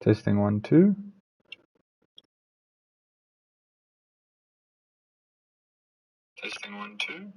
Testing 1, 2. Testing 1, 2.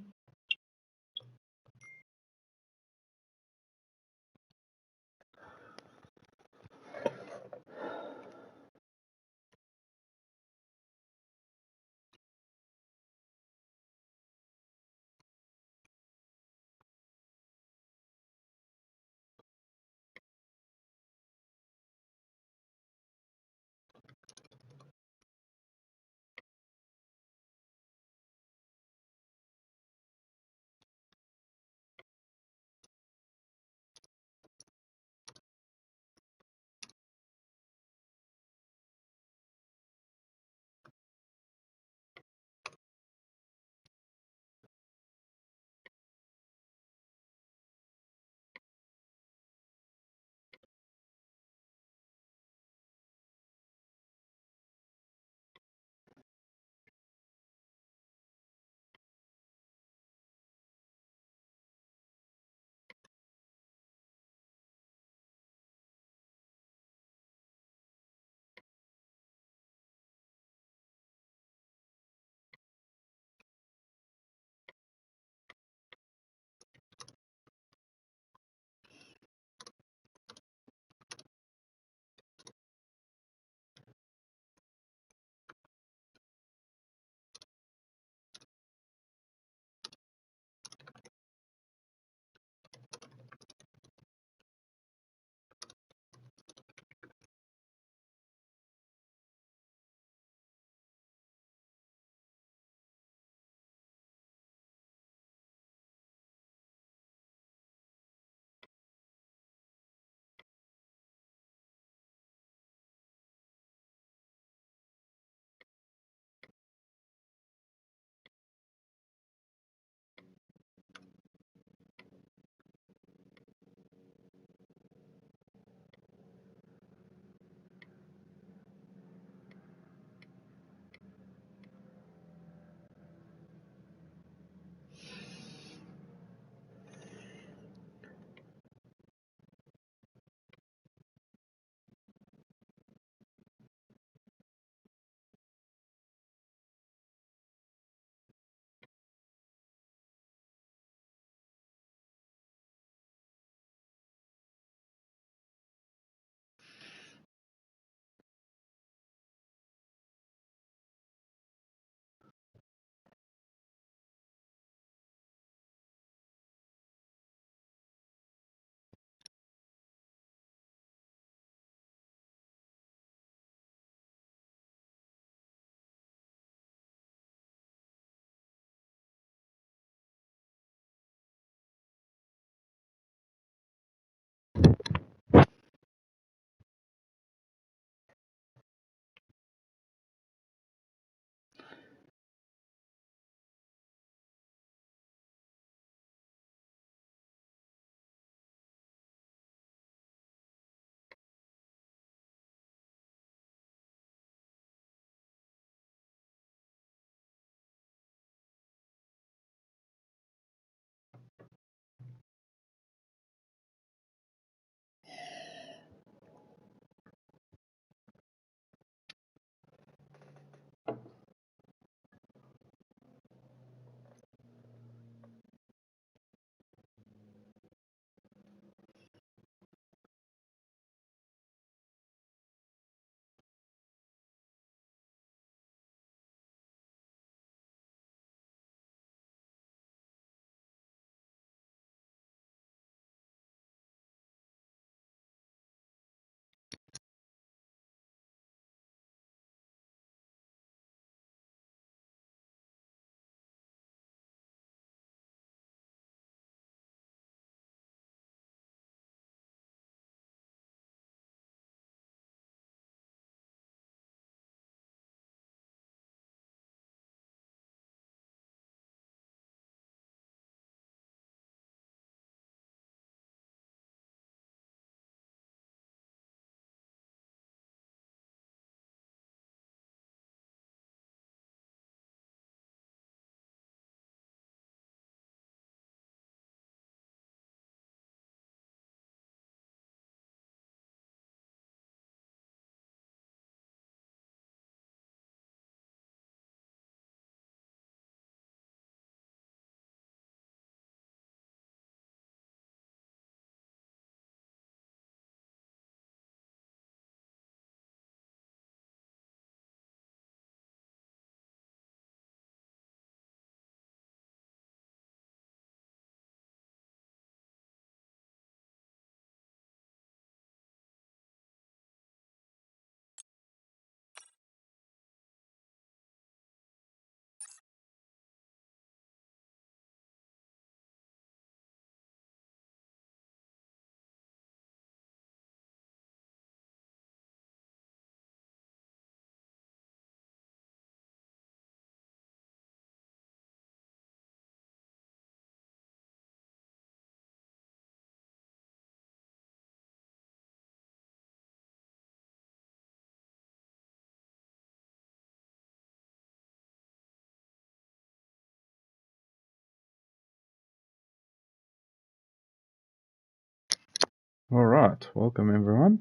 Alright, welcome everyone.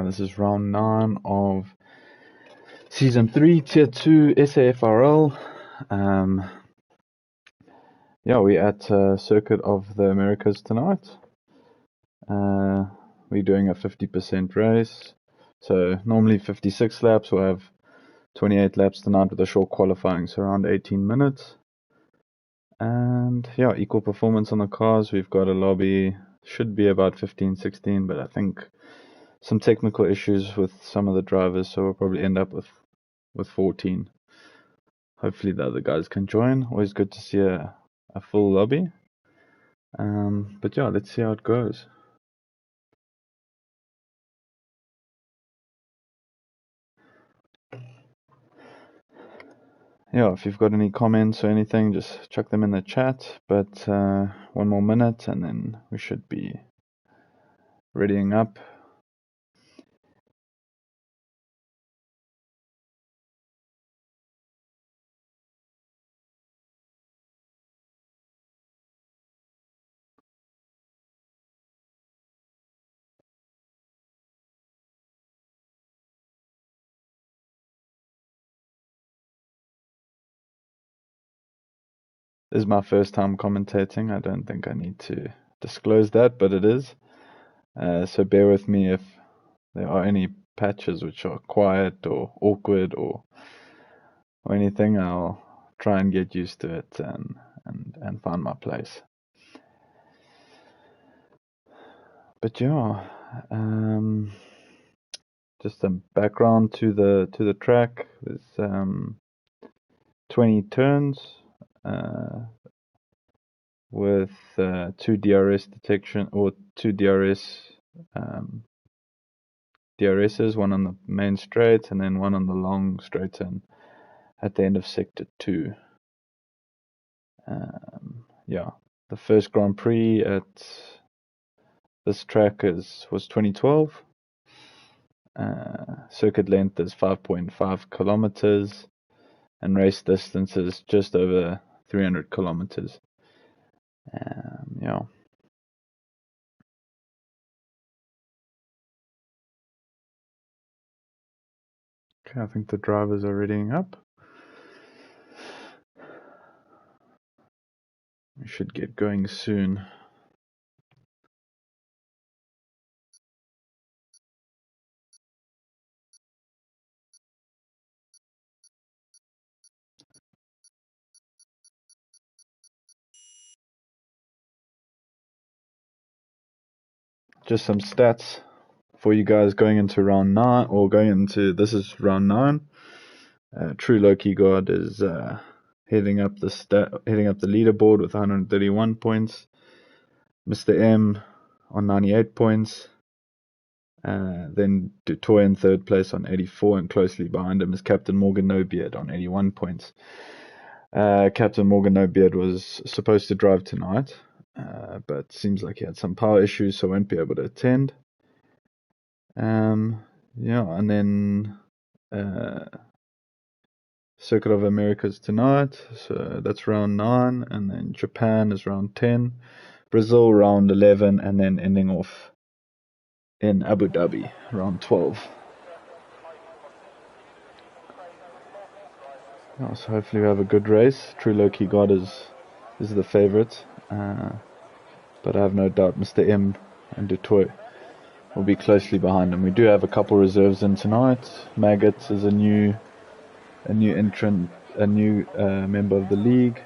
This is round 9 of Season 3, Tier 2, Safrl. We're at Circuit of the Americas tonight. We're doing a 50% race. So normally 56 laps, we'll have 28 laps tonight with a short qualifying, so around 18 minutes. And equal performance on the cars. We've got a lobby, should be about 15, 16, but I think some technical issues with some of the drivers, so we'll probably end up with 14. Hopefully the other guys can join. Always good to see a full lobby. But let's see how it goes. If you've got any comments or anything, just chuck them in the chat. But one more minute and then we should be readying up. This is my first time commentating. I don't think I need to disclose that, but it is. So bear with me if there are any patches which are quiet or awkward or anything. I'll try and get used to it and find my place. But just some background to the track. There's 20 turns with 2 DRS detection or 2 DRSs, one on the main straight and then one on the long straight turn at the end of sector 2. The first Grand Prix at this track was 2012. Circuit length is 5.5 kilometers and race distance is just over 300 kilometers. Okay, I think the drivers are readying up. We should get going soon. Just some stats for you guys going into round 9 or this is round 9. True Loki God is heading up the leaderboard with 131 points. Mr. M on 98 points. Then Dutoy in third place on 84, and closely behind him is Captain Morgan No Beard on 81 points. Captain Morgan No Beard was supposed to drive tonight, but seems like he had some power issues, so won't be able to attend. And then Circuit of Americas tonight, so that's round 9, and then Japan is round 10, Brazil round 11, and then ending off in Abu Dhabi round 12. So hopefully we have a good race. True Loki God is the favourite, but I have no doubt Mr. M and Dutoy will be closely behind him. We do have a couple reserves in tonight. Maggot is a new entrant, a new member of the league,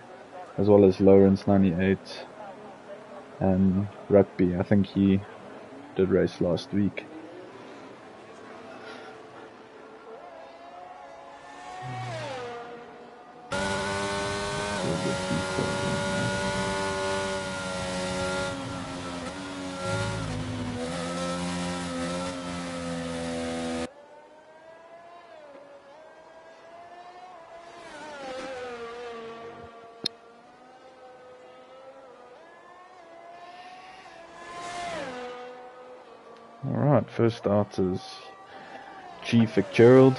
as well as Lawrence 98 and Rugby. I think he did race last week. Alright, first out is G. Fitzgerald.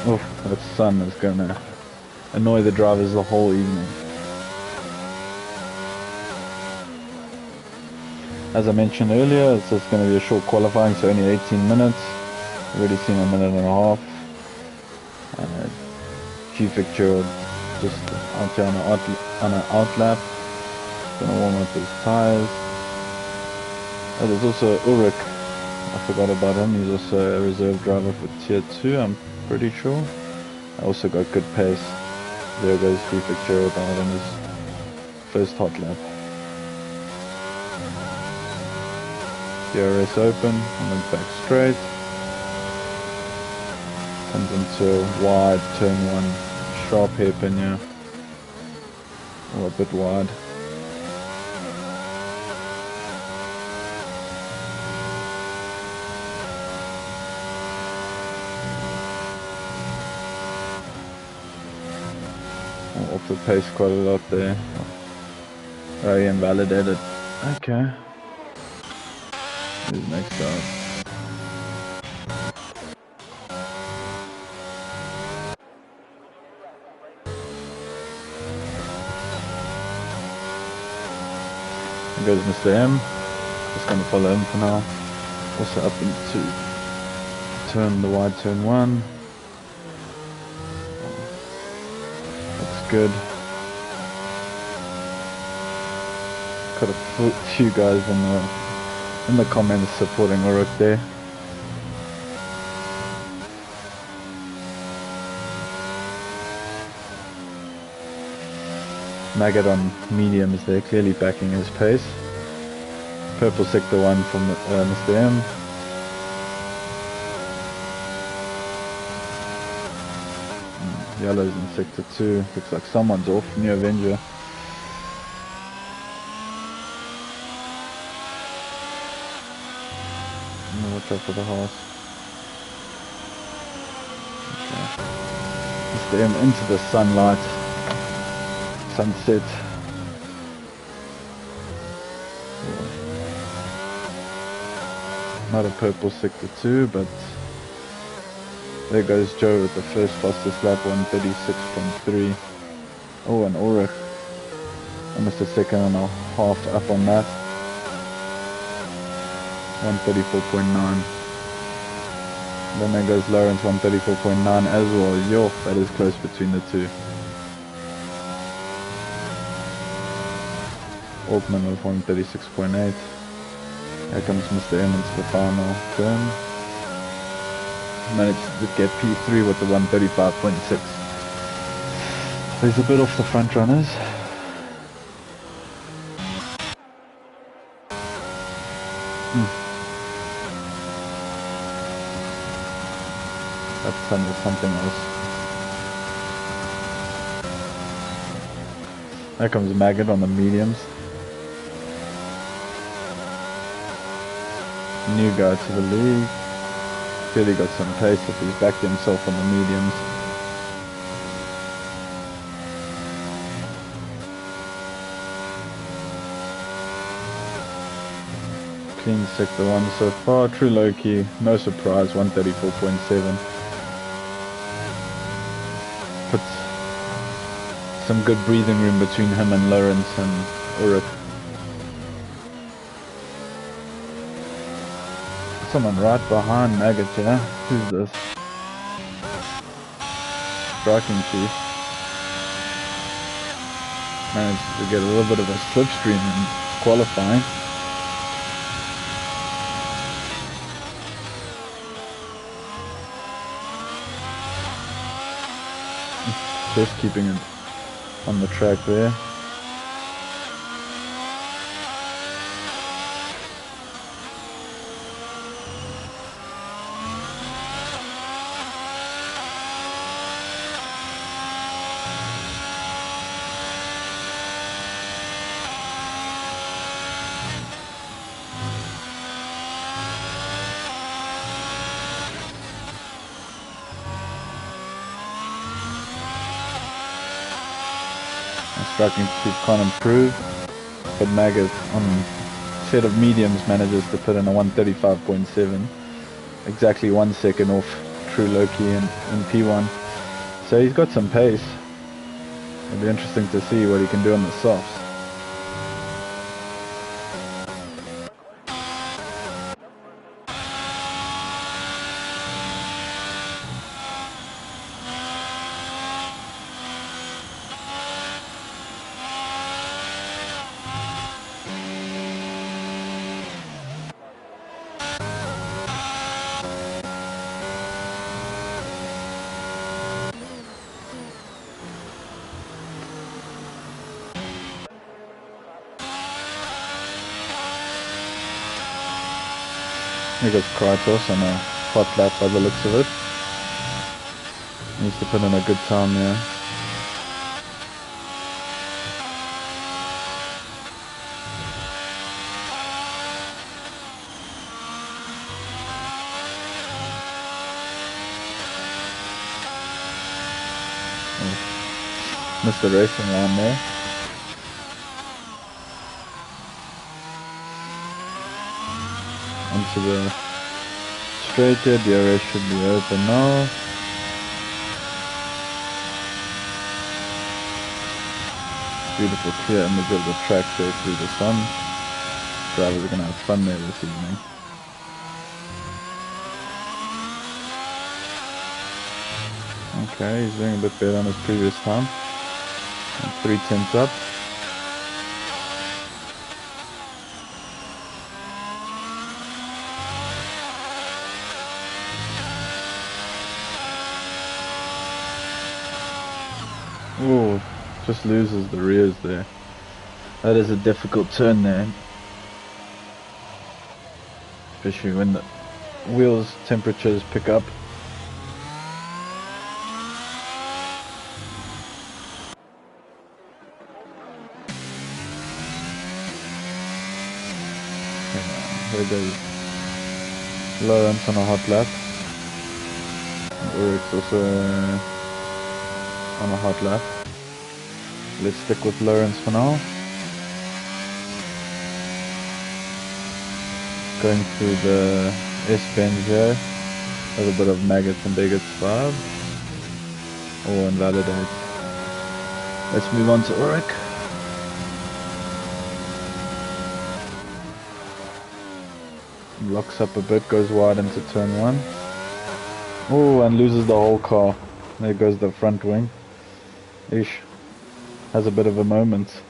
Oh, that sun is gonna annoy the drivers the whole evening. As I mentioned earlier, it's just going to be a short qualifying, so only 18 minutes. Already seen a minute and a half. G-Fic Gerald just out here on an outlap. Gonna warm up his tyres. Oh, there's also Ulrich. I forgot about him. He's also a reserve driver for Tier 2, I'm pretty sure. I also got good pace. There goes G-Fic Gerald out on his first hot lap. DRS open, and then back straight. Comes into a wide turn 1, sharp hairpin here. Or a bit wide. Off the pace quite a lot there. Oh, he invalidated. Okay. Who's next up? There goes Mr. M. Just gonna follow him for now. Also up into the wide turn 1. Looks good. Got a few guys in the comments supporting Ulrich there. Maggot on mediums there, clearly backing his pace. Purple sector 1 from Mr. M. Yellow's in sector 2. Looks like someone's off. New Avenger. Watch out for the horse. Okay. Mr. M into the sunlight. Sunset. Not a purple sector 2, but there goes Joe with the first fastest lap, 136.3. Oh, and Ulrich almost a second and a half up on that. 134.9. Then there goes Lawrence, 134.9 as well. Yo, that is close between the two. Altman with 136.8. Here comes Mr. M into the final turn. Managed to get P3 with the 135.6. So he's a bit off the front runners. That's something else. There comes Maggot on the mediums. New guy to the league. Clearly got some pace if he's backed himself on the mediums. Clean sector 1 so far. True low key, no surprise, 134.7. Puts some good breathing room between him and Lawrence and Ulrich. Someone right behind Maggot here. Who's this? Striking Chief. Managed to get a little bit of a slipstream in qualifying. Just keeping it on the track there. Striking Chief can't improve, but Maggot on a set of mediums manages to put in a 135.7, exactly 1 second off True Loki in P1. So he's got some pace. It'll be interesting to see what he can do on the softs. Here goes Kratos on a hot lap by the looks of it. Needs to put in a good time there. Oh, missed the racing round there. Onto the straight here, DRS should be open now. Beautiful clear image of the track there through the sun. Drivers are going to have fun there this evening. Okay, he's doing a bit better than his previous time. 3/10 up. Ooh, just loses the rears there. That is a difficult turn there. Especially when the wheels temperatures pick up. There goes Lawrence on a hot lap. Ulrich's also on a hot lap. Let's stick with Lawrence for now. Going through the S-bend here. A little bit of maggots and bigots 5. Or invalidate. Let's move on to Ulrich. Locks up a bit, goes wide into turn 1. Oh, and loses the whole car. There goes the front wing. Ish. Has a bit of a moment.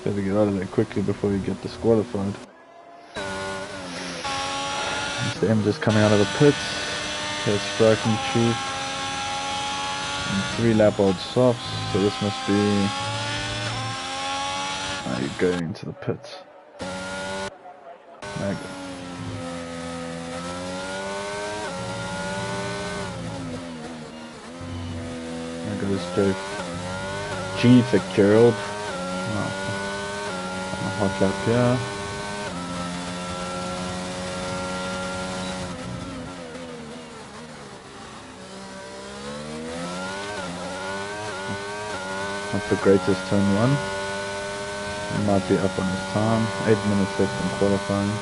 Better get out of there quickly before you get disqualified. It's the M just coming out of the pits. Okay, striking chief. And 3 lap old softs, so this must be... Now you're going into the pits. There goes G. Fitzgerald. On a hot lap here. Not the greatest turn 1. He might be up on his time. 8 minutes left in qualifying.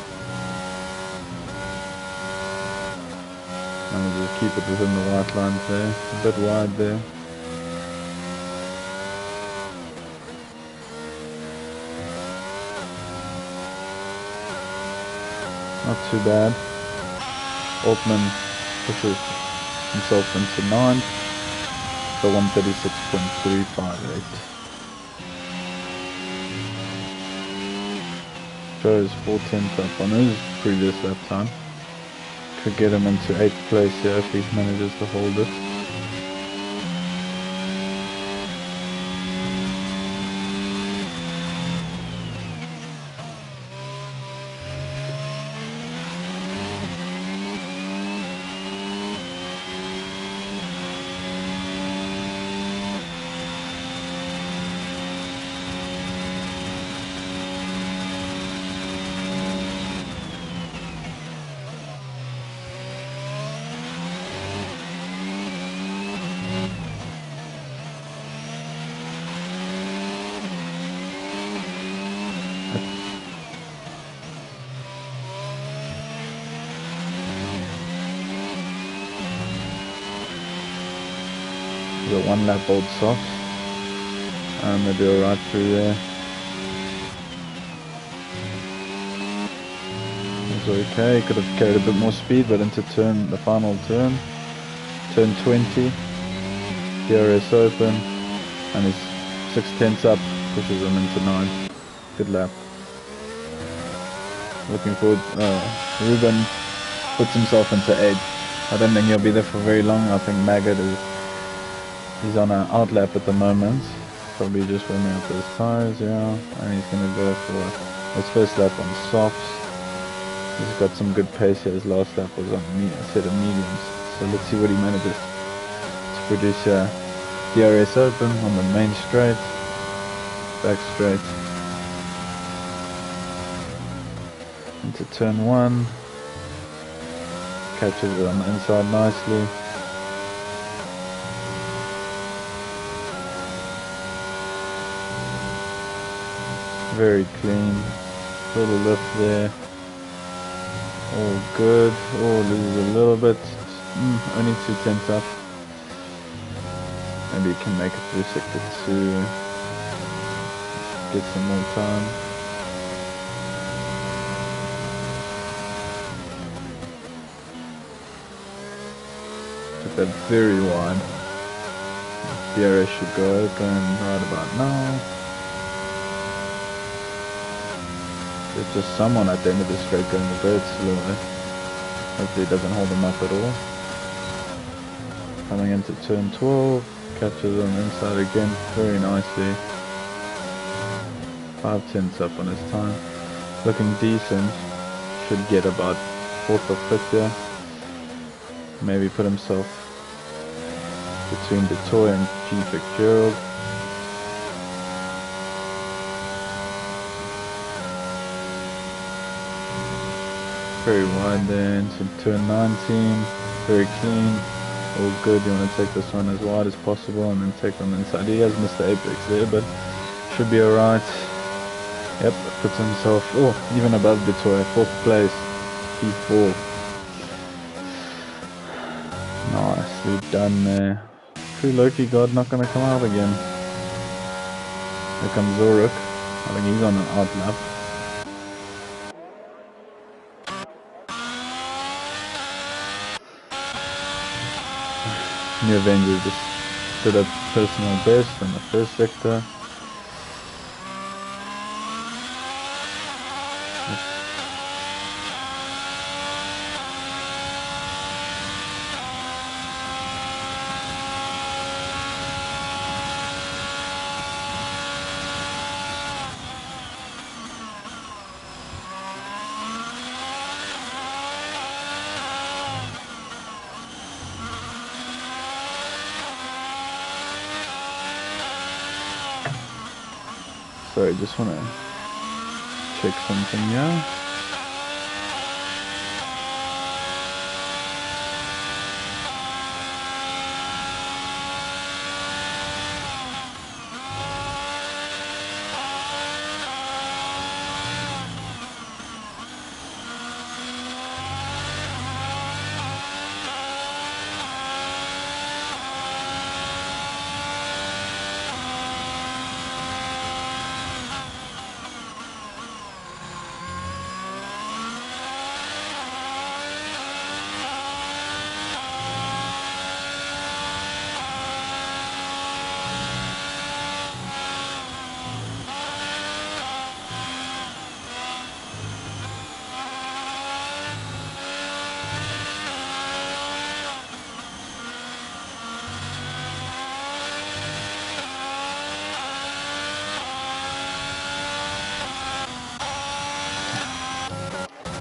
Manages to keep it within the white lines there. A bit wide there. Not too bad. Altman pushes himself into 9th for 136.358. Joe's 4/10 up on his previous lap time. Could get him into 8th place here if he manages to hold it. The 1 lap old softs. They do alright through there. It was okay, could have carried a bit more speed, but into the final turn 20, DRS open, and he's 6/10 up, pushes him into 9. Good lap. Looking forward, Ruben puts himself into 8. I don't think he'll be there for very long. I think Maggot he's on an outlap at the moment. Probably just warming up his tires, yeah. And he's going to go for his first lap on softs. He's got some good pace here. His last lap was on a set of mediums. So let's see what he manages to produce here. DRS open on the main straight. Back straight. Into turn 1. Catches it on the inside nicely. Very clean. Little lift there. All good. Oh, loses a little bit. Only 2/10 up. Maybe he can make it through sector 2. Get some more time. Took that very wide. DRS should go open right about now. There's just someone at the end of the straight going a bit slower. Hopefully it doesn't hold him up at all. Coming into turn 12, catches on the inside again very nicely. 5/10 up on his time. Looking decent. Should get about 4th or 5th here. Maybe put himself between Detoy and G. Fitzgerald. Very wide there into turn 19. Very clean. All good. You want to take this one as wide as possible and then take them inside. He has missed the apex there, but should be alright. Yep, puts himself even above Detoy. 4th place. P4. Nicely done there. True Loki God not going to come out again. Here comes Zoruk. I think he's on an outlap. New Avenger just did a personal best in the first sector. Sorry, just want to check something here.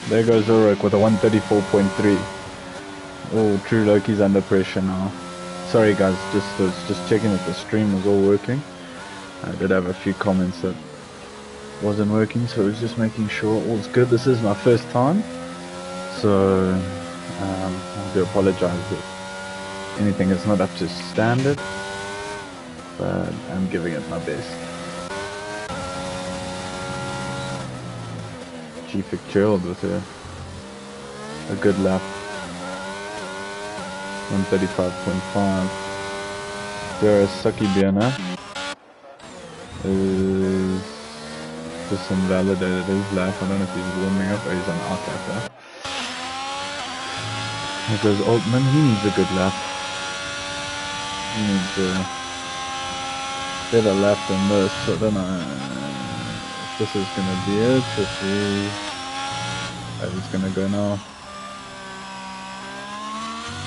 There goes Ulrich with a 134.3. Oh, True Loki's under pressure now. Sorry guys, just checking that the stream was all working. I did have a few comments that wasn't working, so I was just making sure all's good. This is my first time, so I do apologize if anything is not up to standard, but I'm giving it my best. G. Fitzgerald with a good lap. 135.5. There is Sakibena is just invalidated his lap. I don't know if he's warming up or he's on out lap. There goes Altman. He needs a good lap. He needs a better lap than this. So I don't know if this is going to be it. If he's going to go now.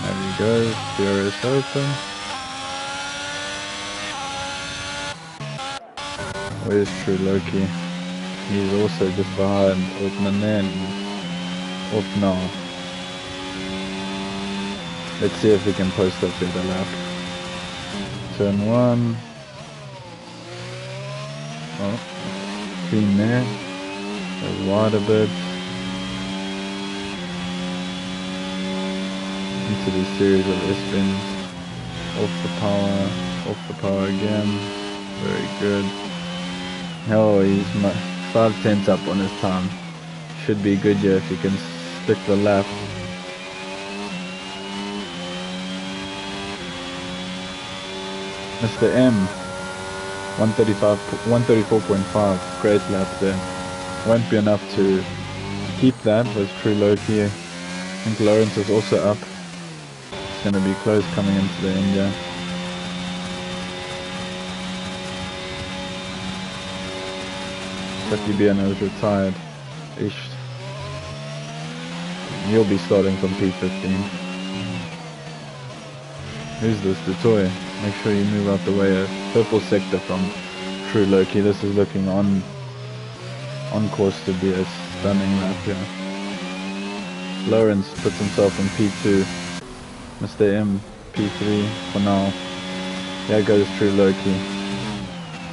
There he goes. DRS open. Where's True Loki? He's also just behind Altman then. Off now. Let's see if we can post a better lap. Turn 1. Oh, clean there. Goes wide a bit. Into this series of S-bends. Off the power again. Very good. Oh, he's 5/10 up on his time. Should be good here if he can stick the lap. Mr. M, 134.5, great lap there. Won't be enough to keep that with True Loki. I think Lawrence is also up. It's going to be close coming into the end, yeah. Sakibiana is retired. Ish. He'll be starting from P15. Who's this? The toy. Make sure you move out the way. A purple sector from True Loki. This is looking on course to be a stunning lap here. Lawrence puts himself in P2. Mr. M, P3 for now. There goes True Loki.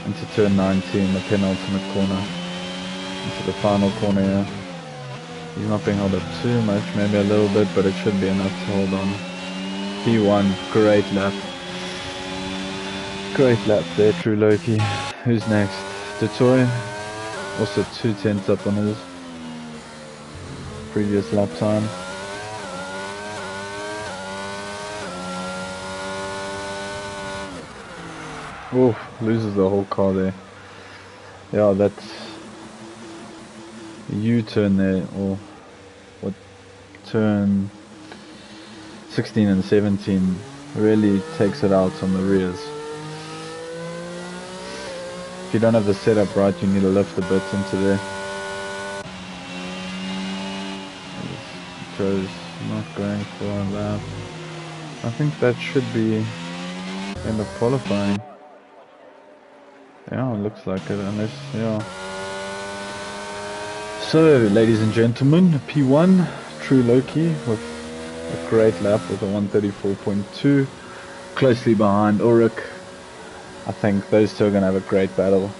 Into turn 19, the penultimate corner. Into the final corner here. He's not being held up too much, maybe a little bit, but it should be enough to hold on. P1, great lap. Great lap there, True Loki. Who's next? Detoy, also 2/10 up on his previous lap time. Oh, loses the whole car there. Yeah, that's U-turn there, or what, turn 16 and 17 really takes it out on the rears. If you don't have the setup right, you need to lift the bits into there. Joe's not going for a lap. I think that should be end of qualifying. Yeah, it looks like it, unless, yeah. So, ladies and gentlemen, P1, True Loki with a great lap with a 134.2, closely behind Ulrich. I think those two are going to have a great battle,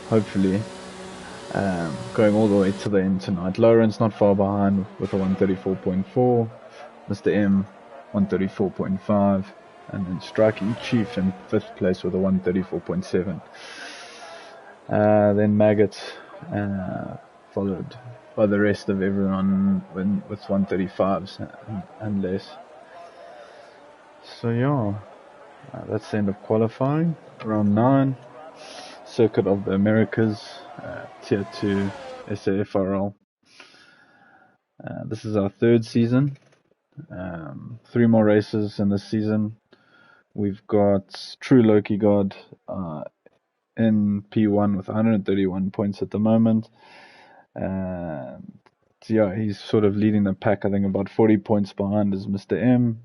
hopefully, going all the way to the end tonight. Lawrence not far behind with a 134.4, Mr. M 134.5, and then Striking Chief in 5th place with a 134.7. Then Maggot, followed by the rest of everyone with 135s and less. So yeah, that's the end of qualifying. Round 9, Circuit of the Americas, Tier 2 Safrl. This is our 3rd season. 3 more races in this season. We've got True Loki God in P1 with 131 points at the moment. So yeah, he's sort of leading the pack. I think about 40 points behind is Mr. M.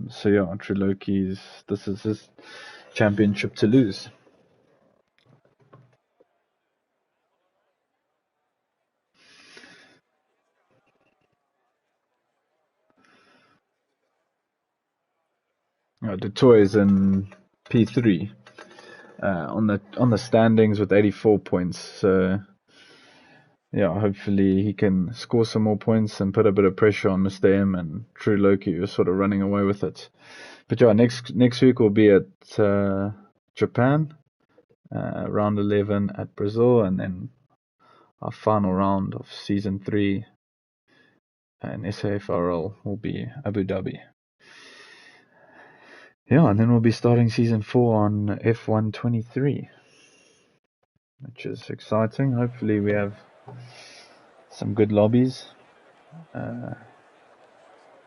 So yeah, True Loki's, this is his championship to lose. The toy is in P3 on the standings with 84 points. So yeah, hopefully he can score some more points and put a bit of pressure on Mr. M and True Loki, who's sort of running away with it. But yeah, next week we'll be at Japan, round 11 at Brazil, and then our final round of season 3 in Safrl will be Abu Dhabi. Yeah, and then we'll be starting season 4 on F123, which is exciting. Hopefully we have some good lobbies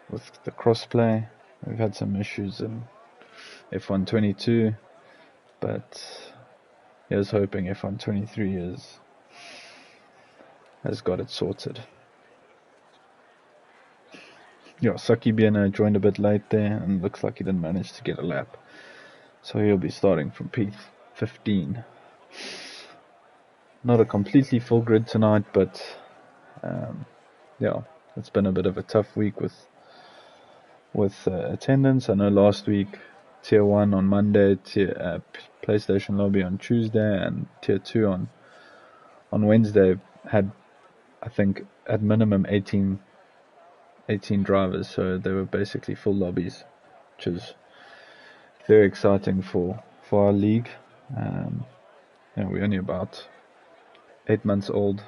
with the crossplay. We've had some issues in F122, but here's hoping F123 has got it sorted. Yeah, Saki Biena joined a bit late there, and looks like he didn't manage to get a lap. So he'll be starting from P15. Not a completely full grid tonight, but yeah, it's been a bit of a tough week with attendance. I know last week Tier 1 on Monday, PlayStation Lobby on Tuesday, and Tier 2 on Wednesday had, I think, at minimum 18 drivers, so they were basically full lobbies, which is very exciting for our league. We're only about 8 months old,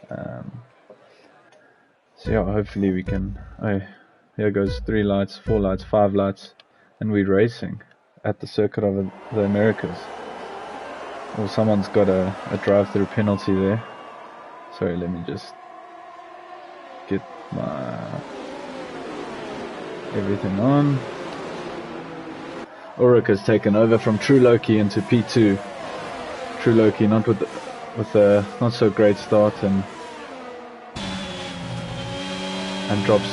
so yeah, hopefully we can. Here goes 3 lights, 4 lights, 5 lights, and we're racing at the Circuit of the Americas. Well, someone's got a drive-through penalty there. Sorry, let me just get my everything on. Ulrich has taken over from True Loki into P2. True Loki not with a not so great start and drops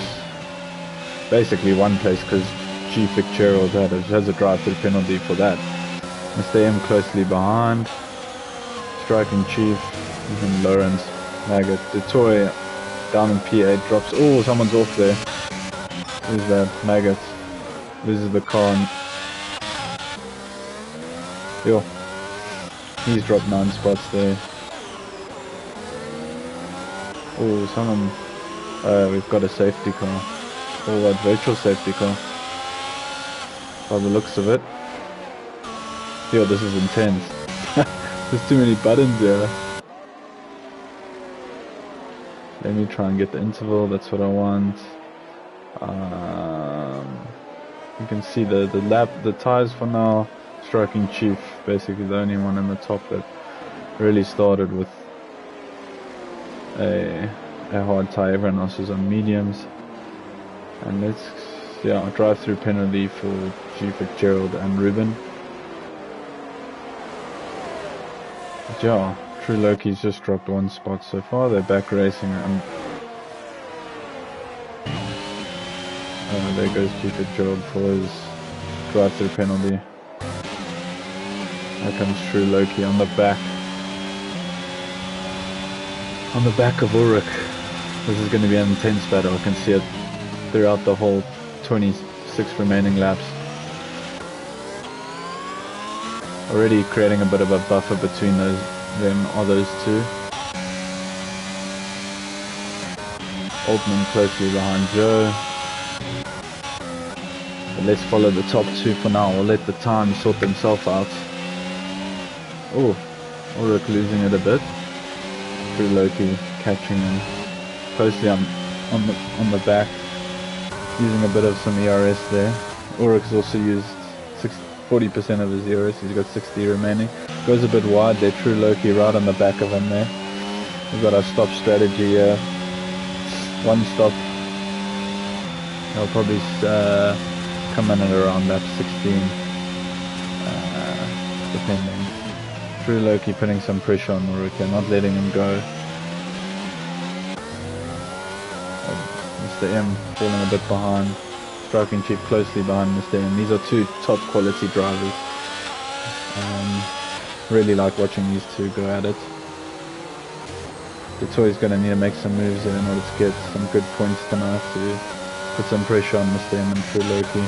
basically one place because G. Fitzgerald has a drive-through penalty for that. Mr. M closely behind. Striking Chief, even Lawrence, Maggot, Detoy down in P8 drops. Oh, someone's off there. Who's that? Maggot loses the car. Yo, he's dropped 9 spots there. Oh, someone. We've got a safety car. Oh, a virtual safety car. By the looks of it. Yo, this is intense. There's too many buttons there. Let me try and get the interval. That's what I want. You can see the tires for now. Striking Chief, basically the only one in the top that really started with a hard tire. Everyone else is on mediums. And let's drive-through penalty for G. Fitzgerald and Ruben. But yeah, True Loki's just dropped 1 spot so far. They're back racing. There goes G. Fitzgerald for his drive-through penalty. Here comes True Loki on the back. On the back of Ulrich. This is going to be an intense battle. I can see it throughout the whole 26 remaining laps. Already creating a bit of a buffer between those two. Altman closely behind Joe. But let's follow the top 2 for now. We'll let the time sort themselves out. Oh, Ulrich losing it a bit. True Loki catching him closely on the back, using a bit of some ERS there. Ulrich's also used 40% of his ERS. He's got 60 remaining. Goes a bit wide there. True Loki right on the back of him there. We've got our stop strategy here. 1 stop. He'll probably come in at around lap 16, depending. True Loki putting some pressure on Ulrich, not letting him go. Mr. M falling a bit behind. Striking Chief closely behind Mr. M. These are 2 top quality drivers. Really like watching these 2 go at it. Detoy's going to need to make some moves here in order to get some good points tonight to put some pressure on Mr. M and True Loki.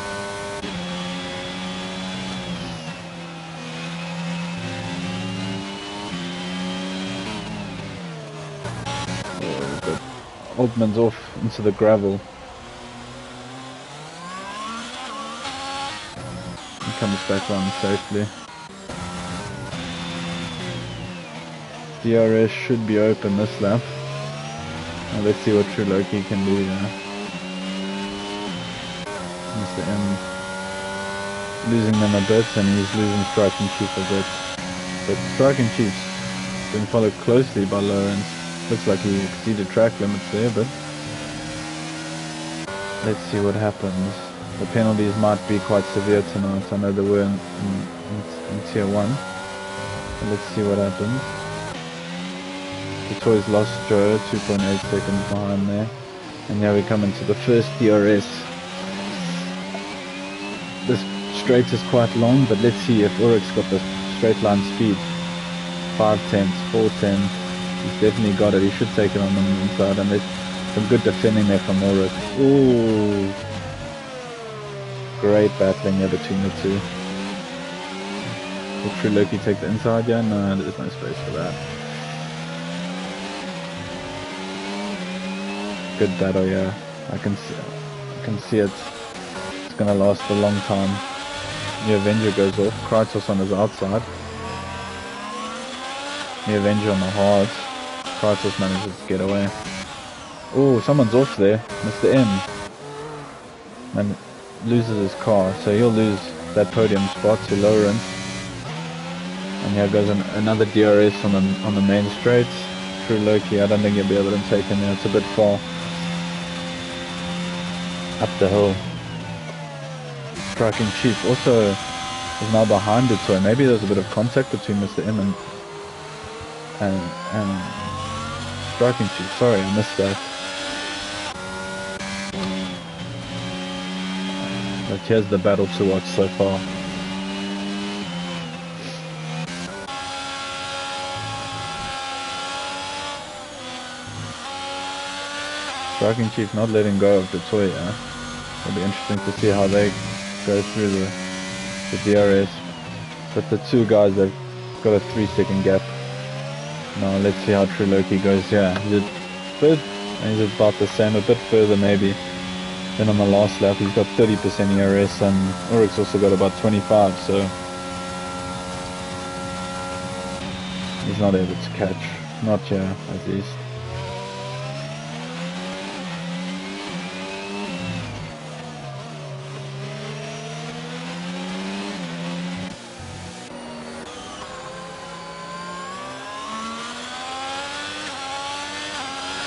Altman's off into the gravel. He comes back on safely. DRS should be open this lap. Now let's see what True Loki can do there. Mr. M losing them a bit, and he's losing Striking Chief a bit. But Striking Chief's being followed closely by Lawrence. Looks like he exceeded track limits there, but let's see what happens. The penalties might be quite severe tonight. I know they were in Tier 1. But let's see what happens. The Toys lost Joe, 2.8 seconds behind there. And now we come into the first DRS. This straight is quite long, but let's see if Ulrich's got the straight line speed. 5 tenths, 4 tenths. He's definitely got it. He should take it on the inside, and there's some good defending there from Ulrich. Ooh, great battling there between the two. Will True Loki take the inside? Yeah, no, there's no space for that. Good battle, yeah. I can see it. It's gonna last a long time. The Avenger goes off. Kratos on his outside. The Avenger on the hard. Kratos manages to get away. Oh, someone's off there. Mr. M. And loses his car, so he'll lose that podium spot to Lawrence. And here goes another DRS on the main straight. True Loki, I don't think he'll be able to take him there. It's a bit far up the hill. Striking Chief also is now behind the toy. Maybe there's a bit of contact between Mr. M and Striking Chief. Sorry, I missed that. But here's the battle to watch so far. Striking Chief not letting go of the toy, yeah? It'll be interesting to see how they go through the DRS. But the two guys, they've got a 3-second gap. Now let's see how True Loki goes here. He's a bit, and he's about the same, a bit further maybe. Then on the last lap he's got 30% ERS, and Ulrich's also got about 25, so he's not able to catch. Not here, at least.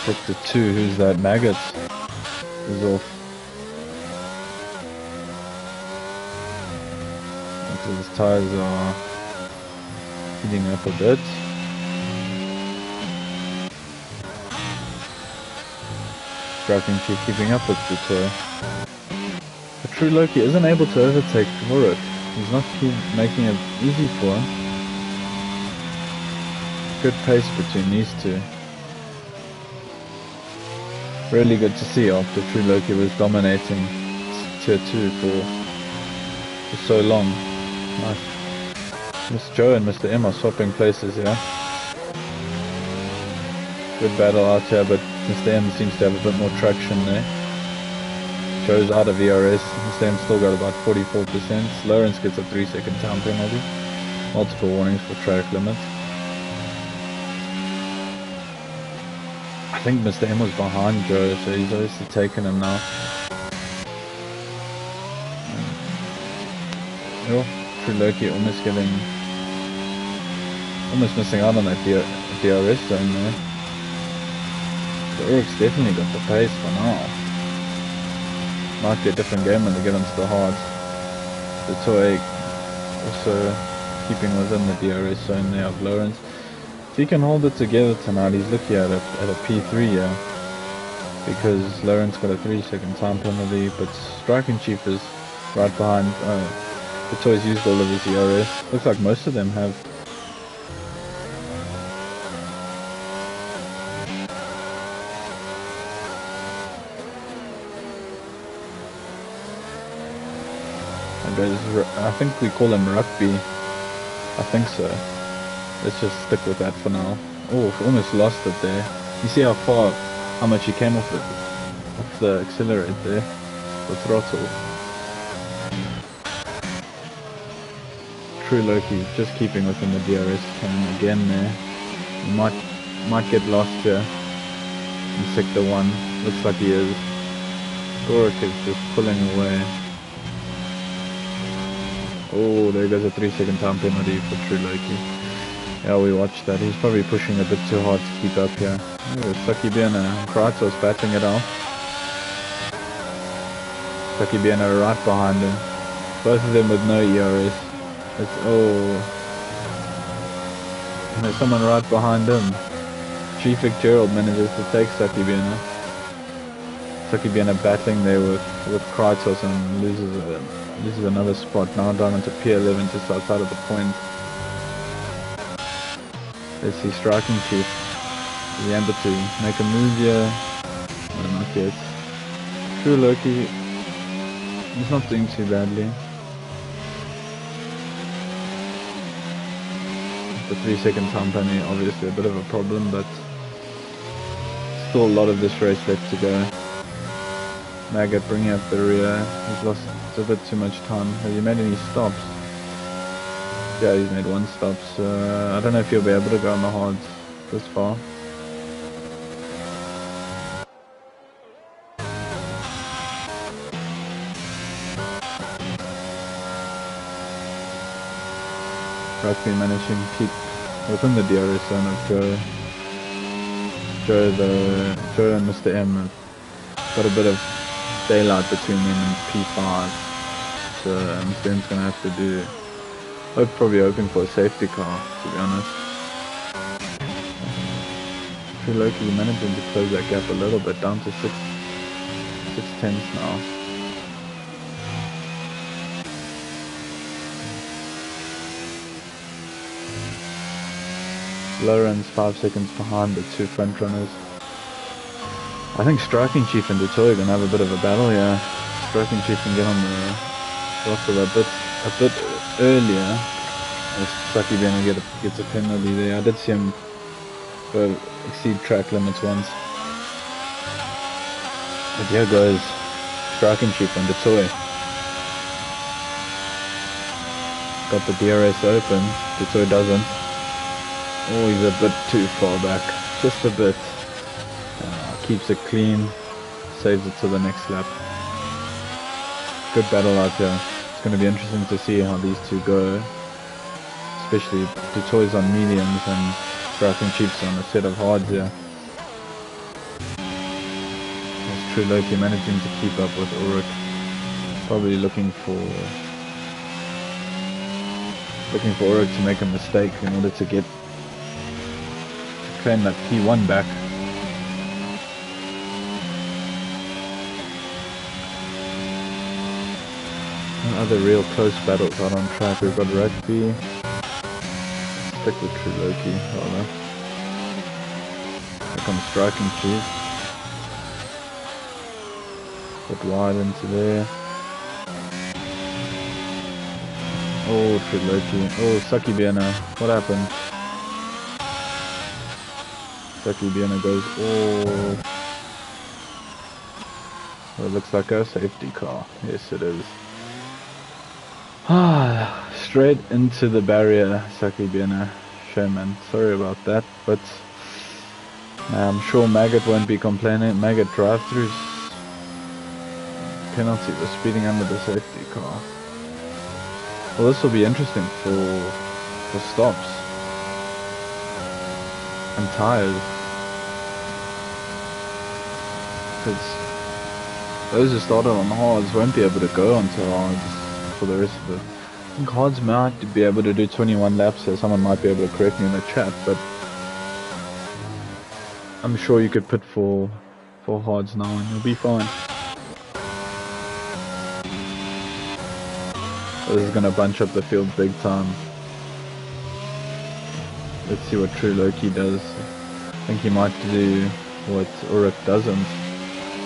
Sector 2, who's that? Maggot is off. So his tires are heating up a bit. Striking Chief keeping up with the toy. But True Loki isn't able to overtake Ulrich. He's not making it easy for him. Good pace between these two. Really good to see after True Loki was dominating Tier 2 for so long. Nice. Miss Joe and Mr. M are swapping places here. Good battle out here, but Mr. M seems to have a bit more traction there. Joe's out of ERS. Mr. M still got about 44%. Lawrence gets a 3-second time penalty. Multiple warnings for track limits. I think Mr. M was behind Joe, so he's obviously taken him now. True Loki almost missing out on that DRS zone there. So Ulrich's definitely got the pace for now. Might be a different game when they get into the hards. The toy also keeping within the DRS zone there of Lawrence. If he can hold it together tonight, he's looking at a P3, yeah. Because Lawrence got a 3-second time penalty, but Striking Chief is right behind. The toy's used all of his ERS. Looks like most of them have. I think we call him Rugby. I think so. Let's just stick with that for now. Oh, almost lost it there. You see how much he came off the accelerator there, the throttle. True Loki just keeping within the DRS turn again there. He might get lost here in sector 1. Looks like he is. Ulrich is just pulling away. Oh, there goes a 3-second time penalty for True Loki. Yeah, we watched that. He's probably pushing a bit too hard to keep up here. Oh, Saki Biana and Kratos battling it out. Saki Biana right behind him. Both of them with no ERS. It's, oh. And there's someone right behind him. Chief Fitzgerald manages to take Saki Biana. Saki Biana battling there with Kratos and loses another spot. Now down into P11 just outside of the point. Let's see, Striking Chief. Is he able to make a move here? No, not yet. True Loki, he's not doing too badly. The 3-second time penalty, obviously a bit of a problem, but still a lot of this race left to go. Maggot bringing up the rear. He's lost a bit too much time. Has he made any stops? Yeah, he's made one stop, so I don't know if he'll be able to go on the hards this far. Rugby managing to keep within the DRS zone of Joe and Mr. M have got a bit of daylight between them and P5, so Mr. M's going to have to do, probably hoping for a safety car, to be honest. True Loki managing to close that gap a little bit, down to 6/10 now. Lawrence 5 seconds behind the two front runners. I think Striking Chief and Detroit are going to have a bit of a battle here. Striking Chief can get on the throttle a bit earlier. As Saki Biana gets a penalty there. I did see him go exceed track limits once. But here goes Striking Chief and Detroit. Got the DRS open. Detroit doesn't. Oh, he's a bit too far back. Just a bit. Keeps it clean. Saves it to the next lap. Good battle out here. It's going to be interesting to see how these two go. Especially Detroit's on mediums and Striking Chief's on a set of hards here. There's True Loki managing to keep up with Ulrich. Probably looking for Ulrich to make a mistake in order to claim that P1 back. And other real close battles out on track. We've got Rugby. Stick with True Loki, rather. Here comes Striking Chief. Put wide into there. Oh, True Loki. Oh, Saki Biana. What happened? Saki Biana goes, oh. Well, it looks like a safety car. Yes, it is. Straight into the barrier, Saki Biana. Shame, man. Sorry about that, but I'm sure Maggot won't be complaining. Maggot drive-throughs penalty for speeding under the safety car. Well, this will be interesting for stops and tires, because those who started on hards won't be able to go onto hards for the rest of it. I think hards might be able to do 21 laps here. Someone might be able to correct me in the chat, but I'm sure you could put for hards now and you'll be fine. This is gonna bunch up the field big time. Let's see what True Loki does. I think he might do what Ulrich doesn't,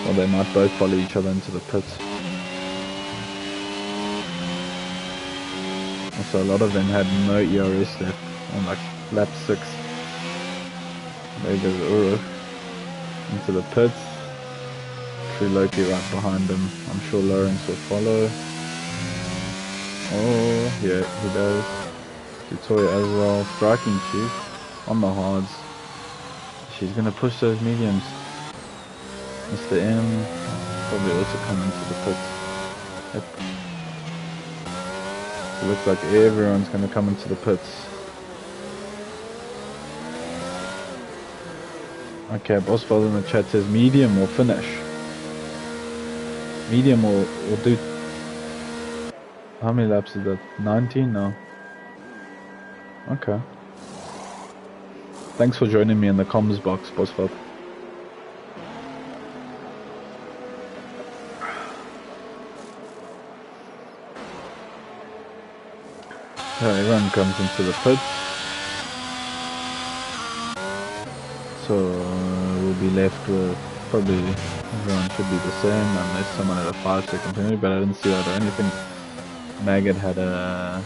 or they might both follow each other into the pits. Also, a lot of them had no ERS left on like lap 6. There goes Ulrich into the pits. True Loki right behind him. I'm sure Lawrence will follow. Oh, yeah, he does. Tutorial as well. Striking Chief on the hards. She's gonna push those mediums. Mr. M probably also come into the pits. Yep. Looks like everyone's going to come into the pits. Okay, Boswell in the chat says medium or finish. Medium or do... How many laps is that? 19 now? Okay. Thanks for joining me in the comms box, Boswell. So everyone comes into the pits. So we'll be left with probably everyone should be the same unless someone had a 5-second penalty, but I didn't see that or anything. Maggot had a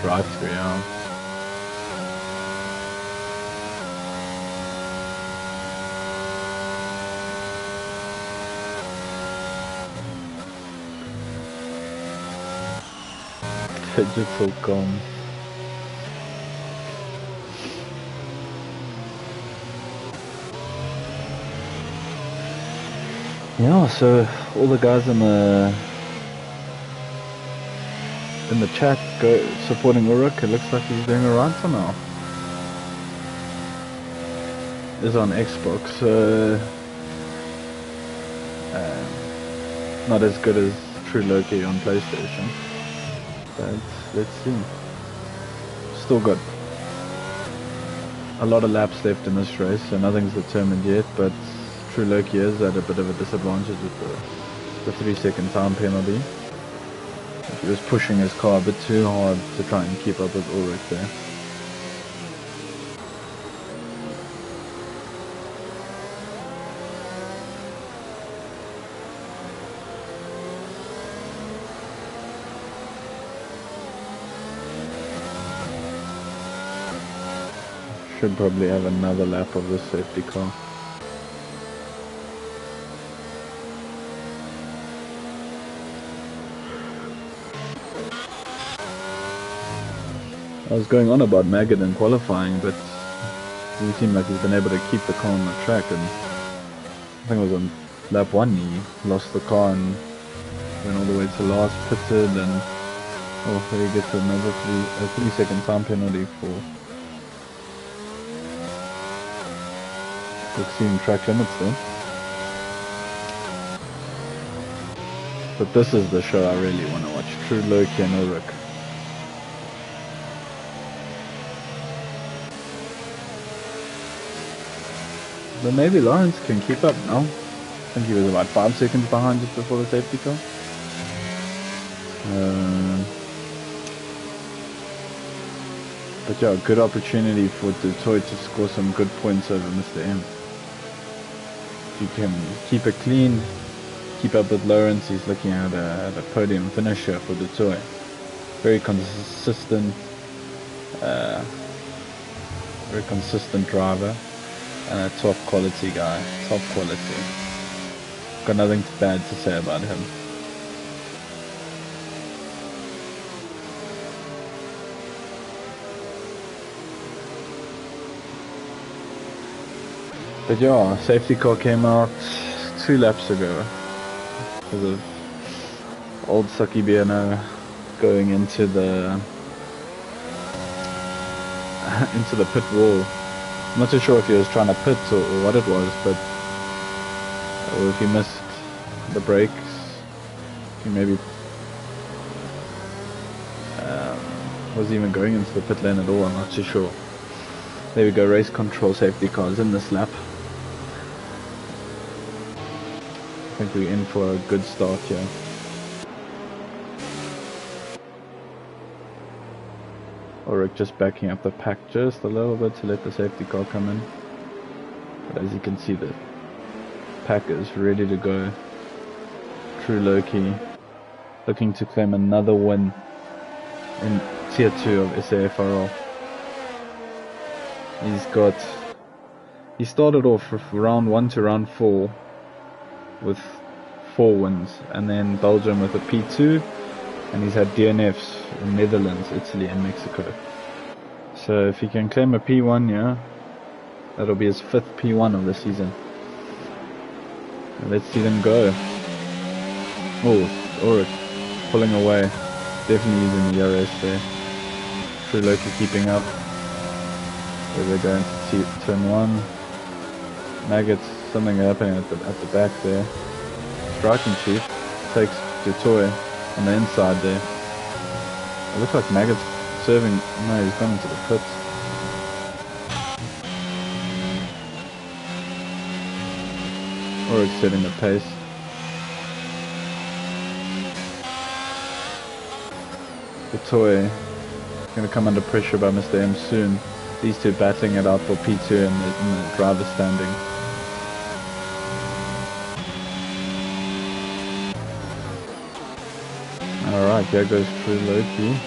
drive-through, yeah. Digital comms. Yeah, so all the guys in the chat go supporting Uruk. It looks like he's doing alright for now. Is on Xbox, so not as good as True Loki on PlayStation. But let's see. Still got a lot of laps left in this race, so nothing's determined yet, but True Loki is at a bit of a disadvantage with the 3-second time penalty. He was pushing his car a bit too hard to try and keep up with Ulrich there. Should probably have another lap of this safety car. I was going on about Maggot in qualifying, but he seemed like he's been able to keep the car on the track, and I think it was on lap 1 he lost the car and went all the way to last, pitted, and oh, there he gets another 3-second time penalty for exceeding track limits there. But this is the show I really want to watch, True Loki and Ulrich. But maybe Lawrence can keep up now. I think he was about 5 seconds behind just before the safety car. But yeah, good opportunity for Detroit to score some good points over Mr. M. If you can keep it clean, keep up with Lawrence, he's looking at a podium finisher for Detroit. Very consistent driver. And a top quality guy, top quality. Got nothing bad to say about him. But yeah, safety car came out 2 laps ago because of old Sucky BNO going into the pit wall. I'm not too sure if he was trying to pit or what it was, but or if he missed the brakes, he maybe wasn't even going into the pit lane at all. I'm not too sure. There we go, race control safety cars in this lap. I think we're in for a good start here. Ulrich just backing up the pack just a little bit to let the safety car come in. But as you can see, the pack is ready to go. True Loki looking to claim another win in Tier 2 of Safrl. He started off from round 1 to round 4 with 4 wins, and then Belgium with a P2. And he's had DNFs in Netherlands, Italy and Mexico. So if he can claim a P1, yeah, that'll be his 5th P1 of the season. And let's see them go. Oh, Ulrich pulling away. Definitely using the ERS there. True Loki keeping up. There they go into turn 1. Maggots, something happening at the back there. Striking Chief takes the toy on the inside there. It looks like Maggot's serving. No, he's gone into the pits. Or it's setting the pace. The toy is going to come under pressure by Mr. M soon. These two battling it out for P2 in the driver's standing. Alright, here goes True Loki.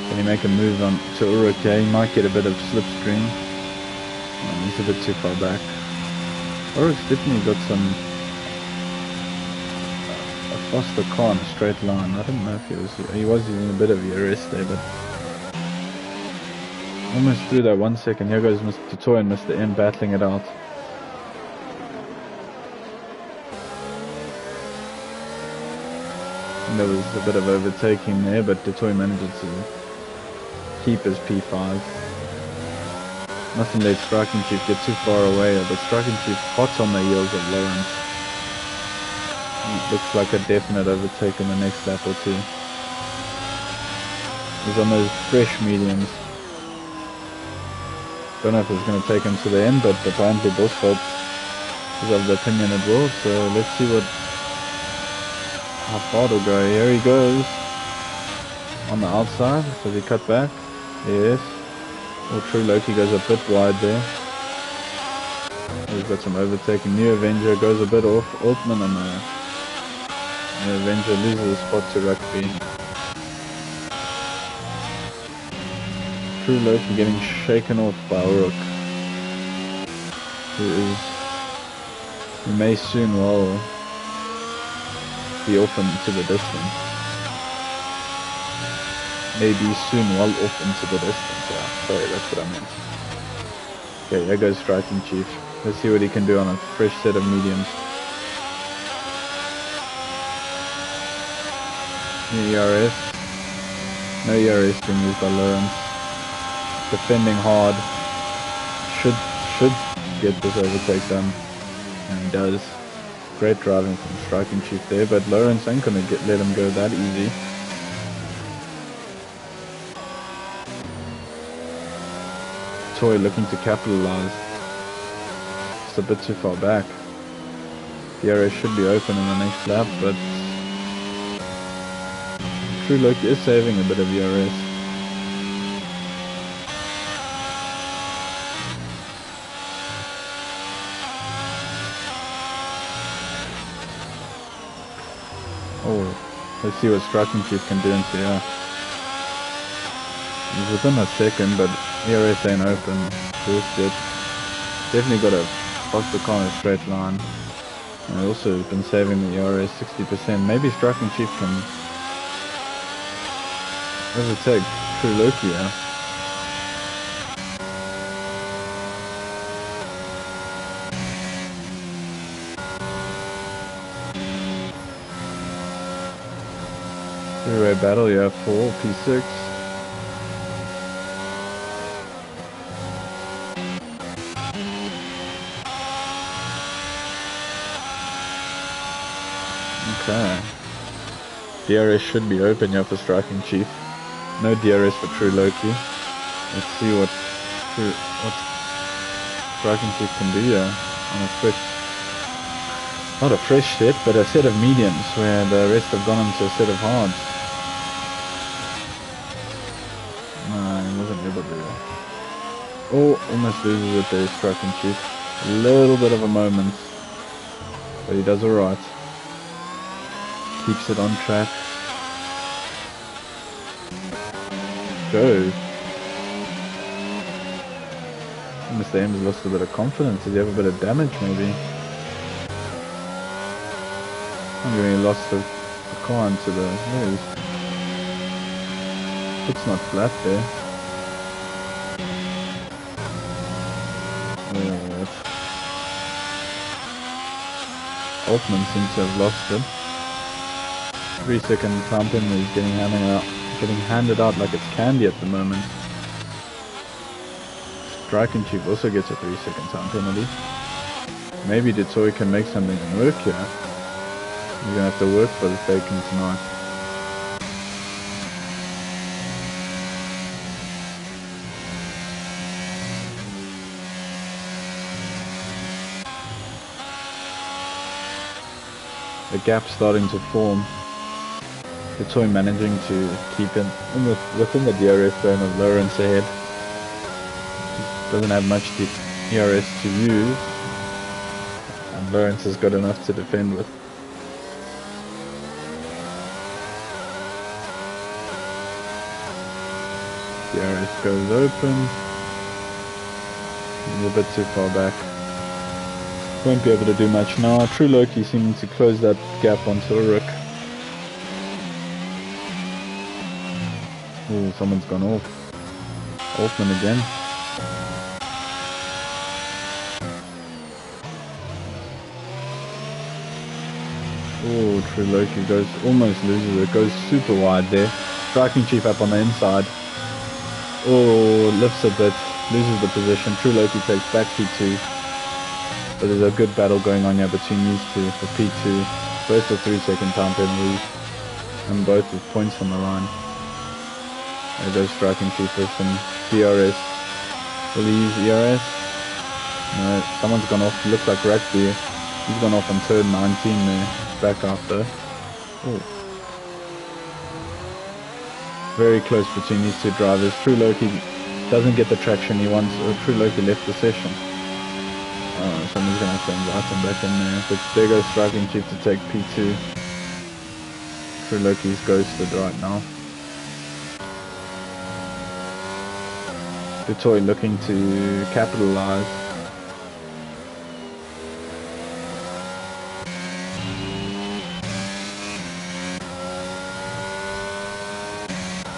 Can he make a move on to Uruk? Yeah, he might get a bit of slipstream. He's a bit too far back. Uruk's definitely got a faster car in a straight line. I don't know if he was using a bit of ERS there, but almost through that 1 second. Here goes Mr. Toy and Mr. M battling it out. And there was a bit of overtaking there, but Toy manages to keep his P5. Nothing let Striking Chief get too far away, but Striking Chief hot on the heels of Lawrence. Looks like a definite overtake in the next lap or two. He's on those fresh mediums. Don't know if it's going to take him to the end, but apparently Bosveld is of the opinion it will, so let's see how far it'll go. Here he goes. On the outside, does he cut back? Yes. Well, True Loki goes a bit wide there. We've got some overtaking. New Avenger goes a bit off. Altman and the Avenger loses a spot to Rugby. True Loki getting shaken off by Uruk, who may soon well be off into the distance. Maybe soon well off into the distance. Yeah, sorry, that's what I meant. Okay, there goes Striking Chief. Let's see what he can do on a fresh set of mediums. ERS. No ERS being used by Lawrence. Defending hard. Should get this overtake done. And he does. Great driving from Striking Chief there, but Lawrence ain't gonna let him go that easy. Toy looking to capitalize. Just a bit too far back. The area should be open in the next lap, but True Loki is saving a bit of ERS. Oh, let's see what Striking Chief can do into here. He's within a second, but ERS ain't open. Just it. Definitely got a faster car in a straight line. And also been saving the ERS 60%. Maybe Striking Chief can overtake True Loki, yeah. Three-way battle, yeah, 4, P6. Okay. DRS should be open here for Striking Chief. No DRS for True Loki. Let's see what Striking Chief can do here on a fresh, not a fresh set, but a set of mediums where the rest have gone into a set of hards. No, he wasn't able to. Oh, almost loses it there, Striking Chief. A little bit of a moment, but he does alright. Keeps it on track. Go. Mr. M's lost a bit of confidence. Does he have a bit of damage maybe? I'm going to lost the car into the nose. It's not flat there. Altman seems to have lost it. 3-second time penalty is getting handed out like it's candy at the moment. Striking Chief also gets a 3-second time penalty. Maybe Detroit can make something work here. You're gonna have to work for the bacon tonight. The gap starting to form. Detroit managing to keep it within the DRS zone of Lawrence ahead. Doesn't have much DRS to use, and Lawrence has got enough to defend with. DRS goes open. He's a bit too far back. Won't be able to do much now. True Loki seeming to close that gap onto a Rook. Oh, someone's gone off. Altman again. Oh, True Loki almost loses it. Goes super wide there. Striking Chief up on the inside. Oh, lifts a bit. Loses the position. True Loki takes back P2. But there's a good battle going on here between these two for P2. Both with 3-second time penalties. And both with points on the line. There goes Striking Chief with some DRS. Will he use ERS? No, someone's gone off. Looks like Rugby. He's gone off on turn 19 there. Back after. Oh. Very close between these two drivers. True Loki doesn't get the traction he wants. True Loki left the session. Oh, someone's going to have to invite him back in there. But there goes Striking Chief to take P2. True Loki's ghosted right now. Detroit looking to capitalize.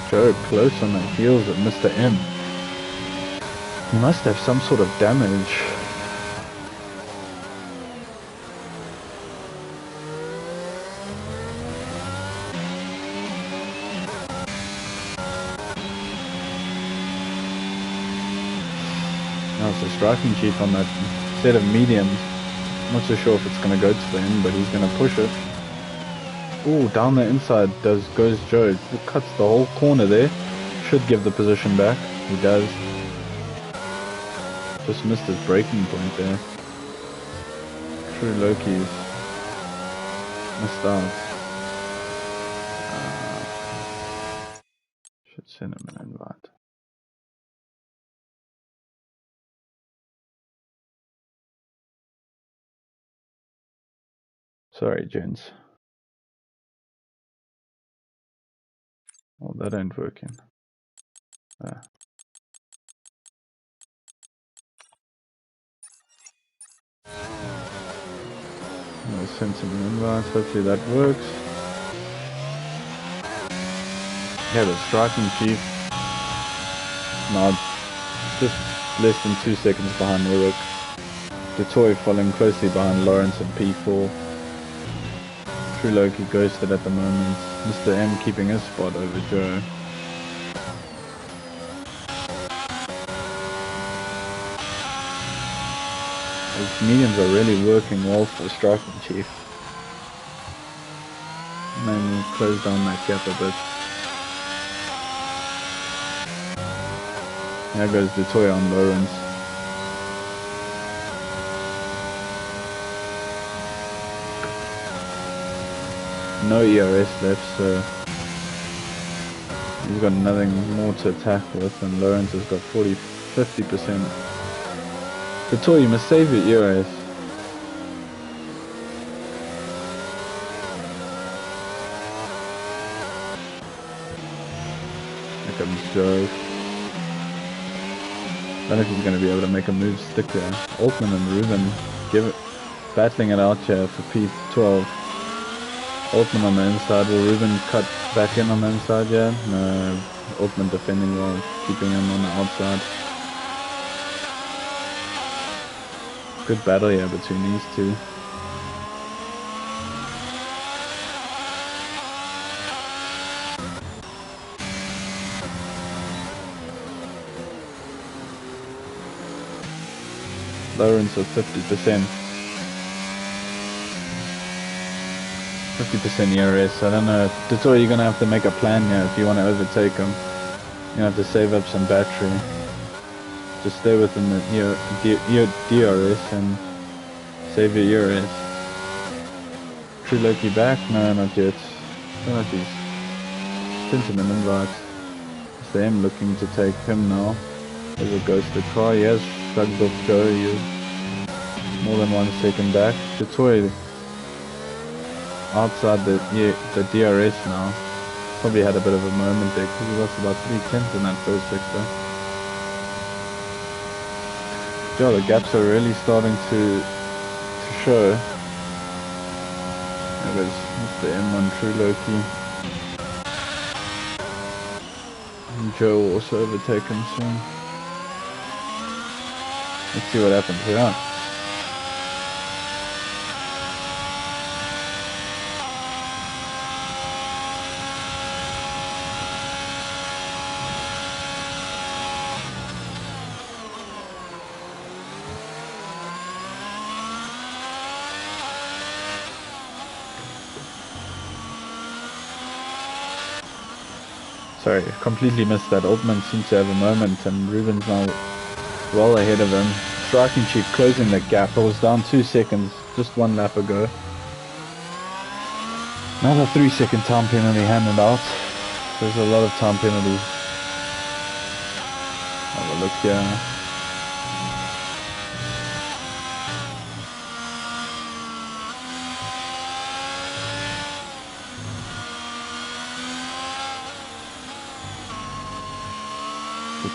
Joe close on the heels of Mr. M. He must have some sort of damage. Now it's a Striking Chief on that set of mediums. Not so sure if it's going to go to the end, but he's going to push it. Oh, down the inside goes Joe. He cuts the whole corner there. Should give the position back. He does. Just missed his braking point there. True Loki's missed out. Should send him an invite. Sorry, gents. Well, that ain't working. Ah. I'm gonna send some invites, hopefully that works. Yeah, the Striking Chief. Now, just less than 2 seconds behind Rook. Detroit following closely behind Lawrence and P4. True Loki ghosted at the moment. Mr. M keeping his spot over Joe. These mediums are really working well for Striking Chief. Maybe close down that gap a bit. There goes Detroit on Lawrence. No ERS left, so he's got nothing more to attack with, and Lawrence has got 50%. Detroit, you must save your ERS. Here comes Joe. I don't know if he's going to be able to make a move stick there. Altman and Ruben battling it out here for P12. Altman on the inside. Will Ruben cut back in on the inside? Yeah. No. Altman defending well, keeping him on the outside. Good battle here between these two. Lawrence with 50%. 50% ERS. I don't know. That's all you're going to have to make a plan here if you want to overtake him. You have to save up some battery. Just stay within the DRS and save your ERS. True Loki back? No, not yet. Oh, jeez. Sent him an invite. It's them looking to take him now. There's a ghosted car. He has shrugged off Joe. He is more than 1 second back. The toy outside the DRS now. Probably had a bit of a moment there because he lost about 3/10 in that first sector. Yeah, the gaps are really starting to show. There goes Mr. M1 True Loki. And Joe will also overtake him soon. Let's see what happens here. Sorry, completely missed that. Altman seems to have a moment and Ruben's now well ahead of him. Striking Chief closing the gap. It was down 2 seconds just 1 lap ago. Another 3-second time penalty handed out. There's a lot of time penalties. Have a look here.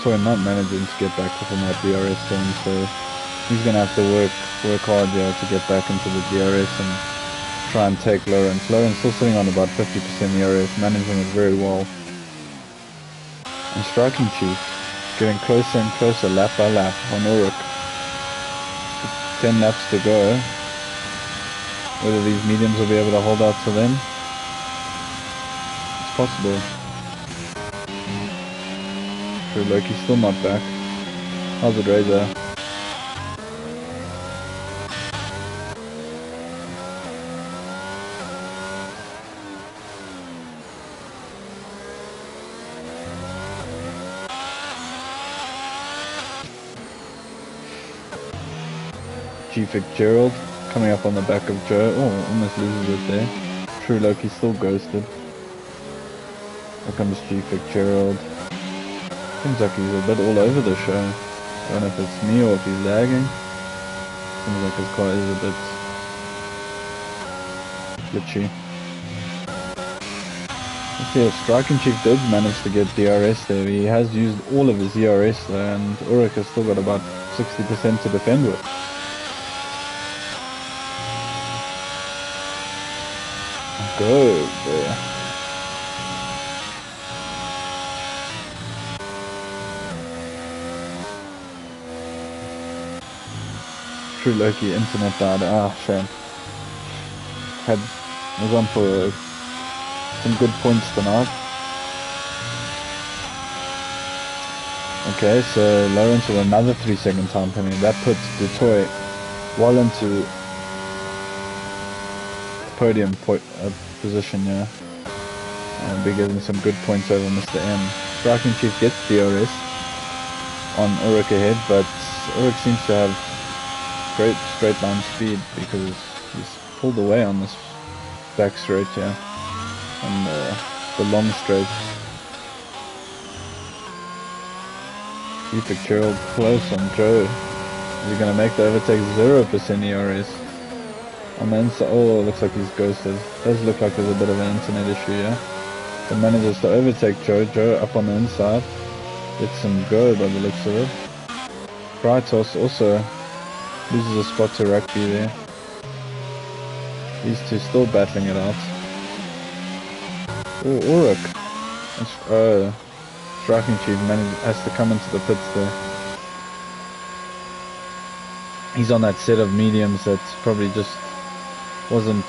Toy not managing to get back from that DRS zone, so he's going to have to work hard here to get back into the DRS and try and take Lawrence. Lawrence still sitting on about 50% ERS, managing it very well. And Striking Chief getting closer and closer lap by lap on Ulrich. 10 laps to go. Whether these mediums will be able to hold out to them, it's possible. True Loki's still not back. How's it, Razor? G. Fitzgerald coming up on the back of Joe. Oh, almost loses it there. True Loki still ghosted. Here comes G. Fitzgerald. Seems like he's a bit all over the show. I don't know if it's me or if he's lagging. Seems like his car is a bit glitchy. Let's see if Striking Chief did manage to get DRS there. He has used all of his ERS there, and Ulrich has still got about 60% to defend with. Go there. True Loki internet died. Ah, shame. Was on for some good points tonight. Okay, so Lawrence with another 3-second time penalty. That puts Dutoy well into podium position, yeah. And be getting some good points over Mr. M. Striking Chief gets DRS on Ulrich ahead, but Ulrich seems to have great straight line speed because he's pulled away on this back straight here and the long straight. Fitzgerald close on Joe. Is he going to make the overtake? 0% ERS on the inside. Oh, looks like he's ghosted. Does look like there's a bit of an internet issue here. So manages to overtake Joe. Joe up on the inside. Gets some go by the looks of it. Brightos also loses a spot to Rugby there. These two still battling it out. Oh, Ulrich. Striking Chief has to come into the pits there. He's on that set of mediums that probably just wasn't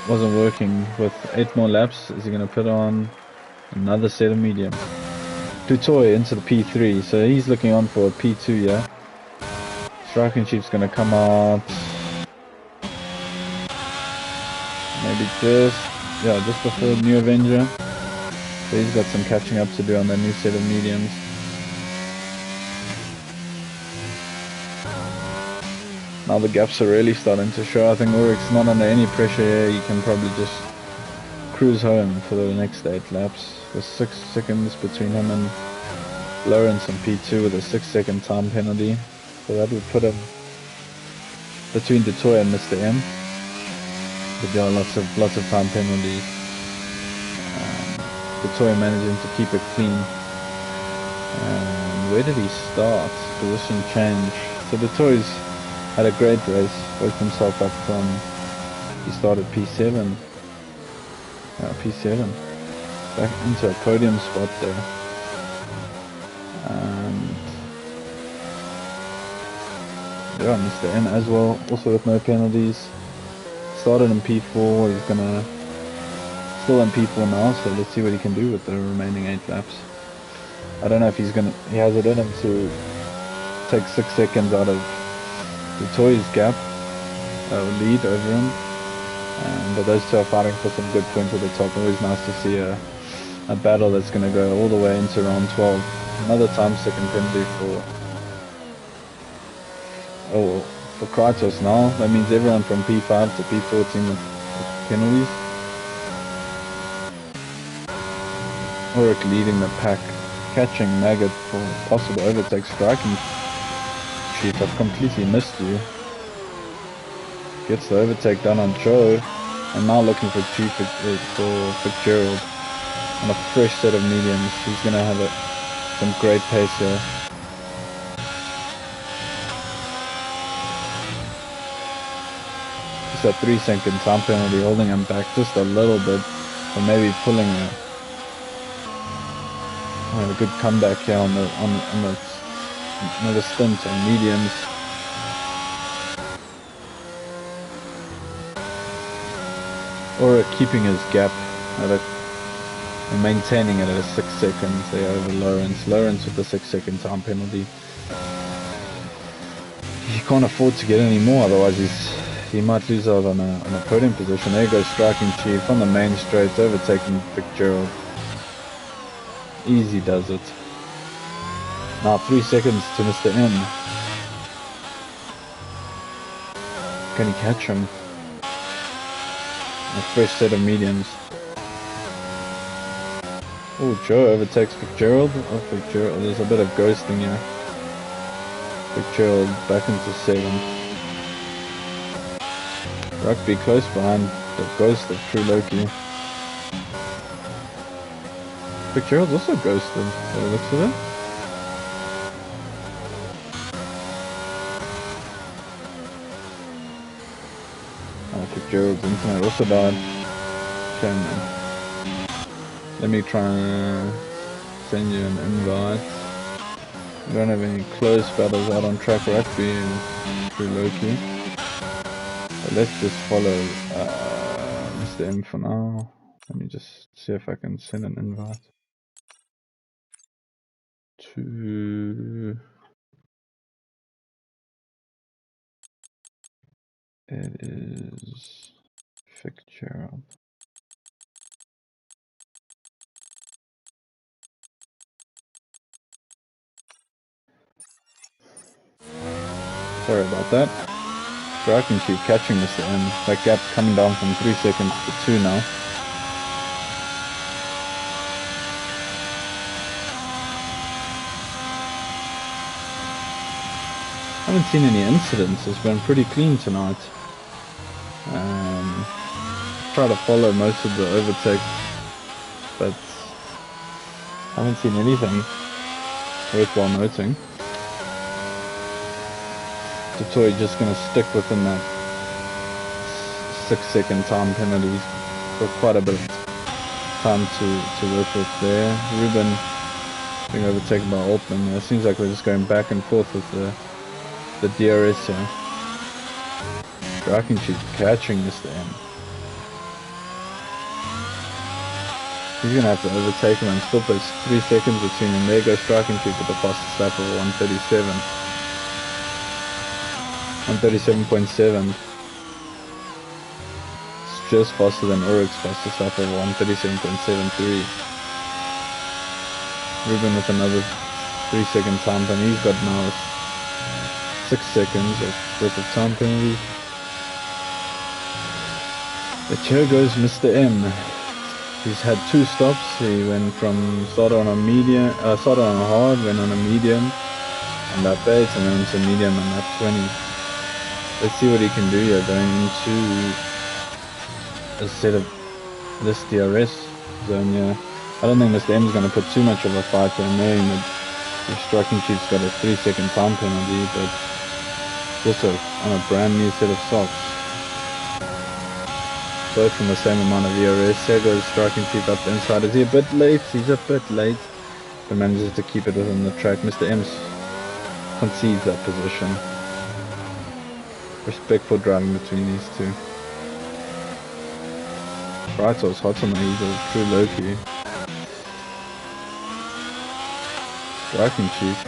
working. With 8 more laps, is he going to put on another set of mediums? Dutoy into the P3, so he's looking on for a P2, yeah. Striking Chief's gonna come out. Maybe just before New Avenger. So he's got some catching up to do on that new set of mediums. Now the gaps are really starting to show. I think Ulrich's not under any pressure here. He can probably just cruise home for the next 8 laps. With 6 seconds between him and Lawrence on P2 with a 6-second time penalty. So that would put him between Dutoy and Mr. M. But there are lots of time penalties. Dutoy managing to keep it clean. And where did he start? Position change. So Dutoy's had a great race. Worked himself up from, he started P7. P7. Back into a podium spot there. And yeah, Mr. M as well, also with no penalties. Started in P4, he's gonna still in P4 now, so let's see what he can do with the remaining 8 laps. I don't know if he has it in him to take 6 seconds out of the Toy's gap, lead over him. But those two are fighting for some good points at the top. Always nice to see a battle that's going to go all the way into round 12. Another time second penalty for Kratos now. That means everyone from P5 to P14 with penalties. Ulrich leading the pack, catching Maggot for possible overtake. Striking Chief, I've completely missed you. Gets the overtake done on Joe, and now looking for Chief for Fitzgerald on a fresh set of mediums. He's going to have some great pace here. Just a 3-second time penalty holding him back just a little bit, or maybe pulling a good comeback here on the stint on mediums. Or keeping his gap and maintaining it at 6 seconds there over Lawrence. Lawrence with the 6-second time penalty. He can't afford to get any more, otherwise he might lose out on a podium position. There goes Striking Chief on the main straight, overtaking Fitzgerald. Easy does it. Now 3 seconds to Mr. M. Can he catch him? A fresh set of mediums. Oh, Joe overtakes Fitzgerald. Oh, Fitzgerald. There's a bit of ghosting here. Fitzgerald back into 7th. Rugby close behind the ghost of True Loki. Fitzgerald's also ghosted, by the looks of it. Fitzgerald's internet also died. Shame, man. Let me try and send you an invite. We don't have any close battles out on track rugby and True Loki. But let's just follow Mr. M for now. Let me just see if I can send an invite to... It is Fitzgerald. Sorry about that. Striking Chief catching Mr. M. That gap coming down from 3 seconds to 2 now. I haven't seen any incidents. It's been pretty clean tonight. Try to follow most of the overtake, but I haven't seen anything worthwhile noting. Dutoy just going to stick within that 6-second time penalties for quite a bit of time to work with there. Ruben being overtaken by Altman. It seems like we're just going back and forth with the DRS here. Striking Chief catching Mr. M. He's going to have to overtake him and still put 3 seconds between him. There goes Striking Chief with the fastest lap of 1:37. 137.7. It's just faster than Oryx faster Safrl, 137.73. Ruben with another 3 second time penalty. He's got now 6 seconds worth of time penalty. But here goes Mr. M. He's had 2 stops. He went from started on a hard, went on a medium on lap 8, and then into medium on lap 20. Let's see what he can do here going into a set of this DRS zone here. I don't think Mr. M is going to put too much of a fight here, knowing that the striking chief's got a 3 second time penalty, but also on a brand new set of socks. Both from the same amount of ERS. There goes striking chief up the inside. Is he a bit late? He's a bit late, but manages to keep it within the track. Mr. M concedes that position. Respectful driving between these two. Brighto's hot on the heels of true Loki. Striking chief.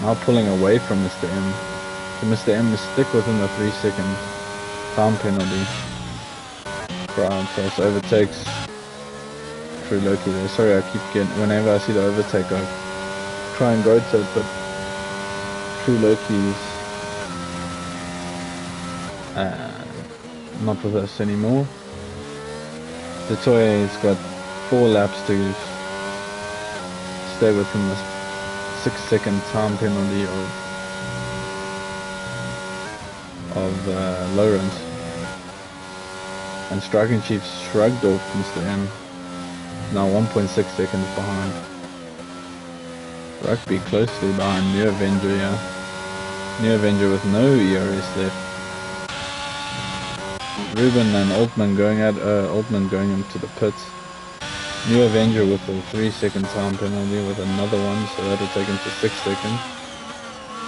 Now pulling away from Mr. M. So Mr. M is stick within the 3 second time penalty. Brightos overtakes true Loki there. Sorry, I keep getting, whenever I see the overtake I try and go to it, but true Loki's not with us anymore. Detoy's got 4 laps to stay within the 6 second time penalty of Lawrence. And striking chief shrugged off Mr. M. Now 1.6 seconds behind. Rugby closely behind New Avenger here. New Avenger with no ERS left. Ruben and Altman going into the pits. New Avenger with a 3 second time penalty with another one, so that'll take him to 6 seconds.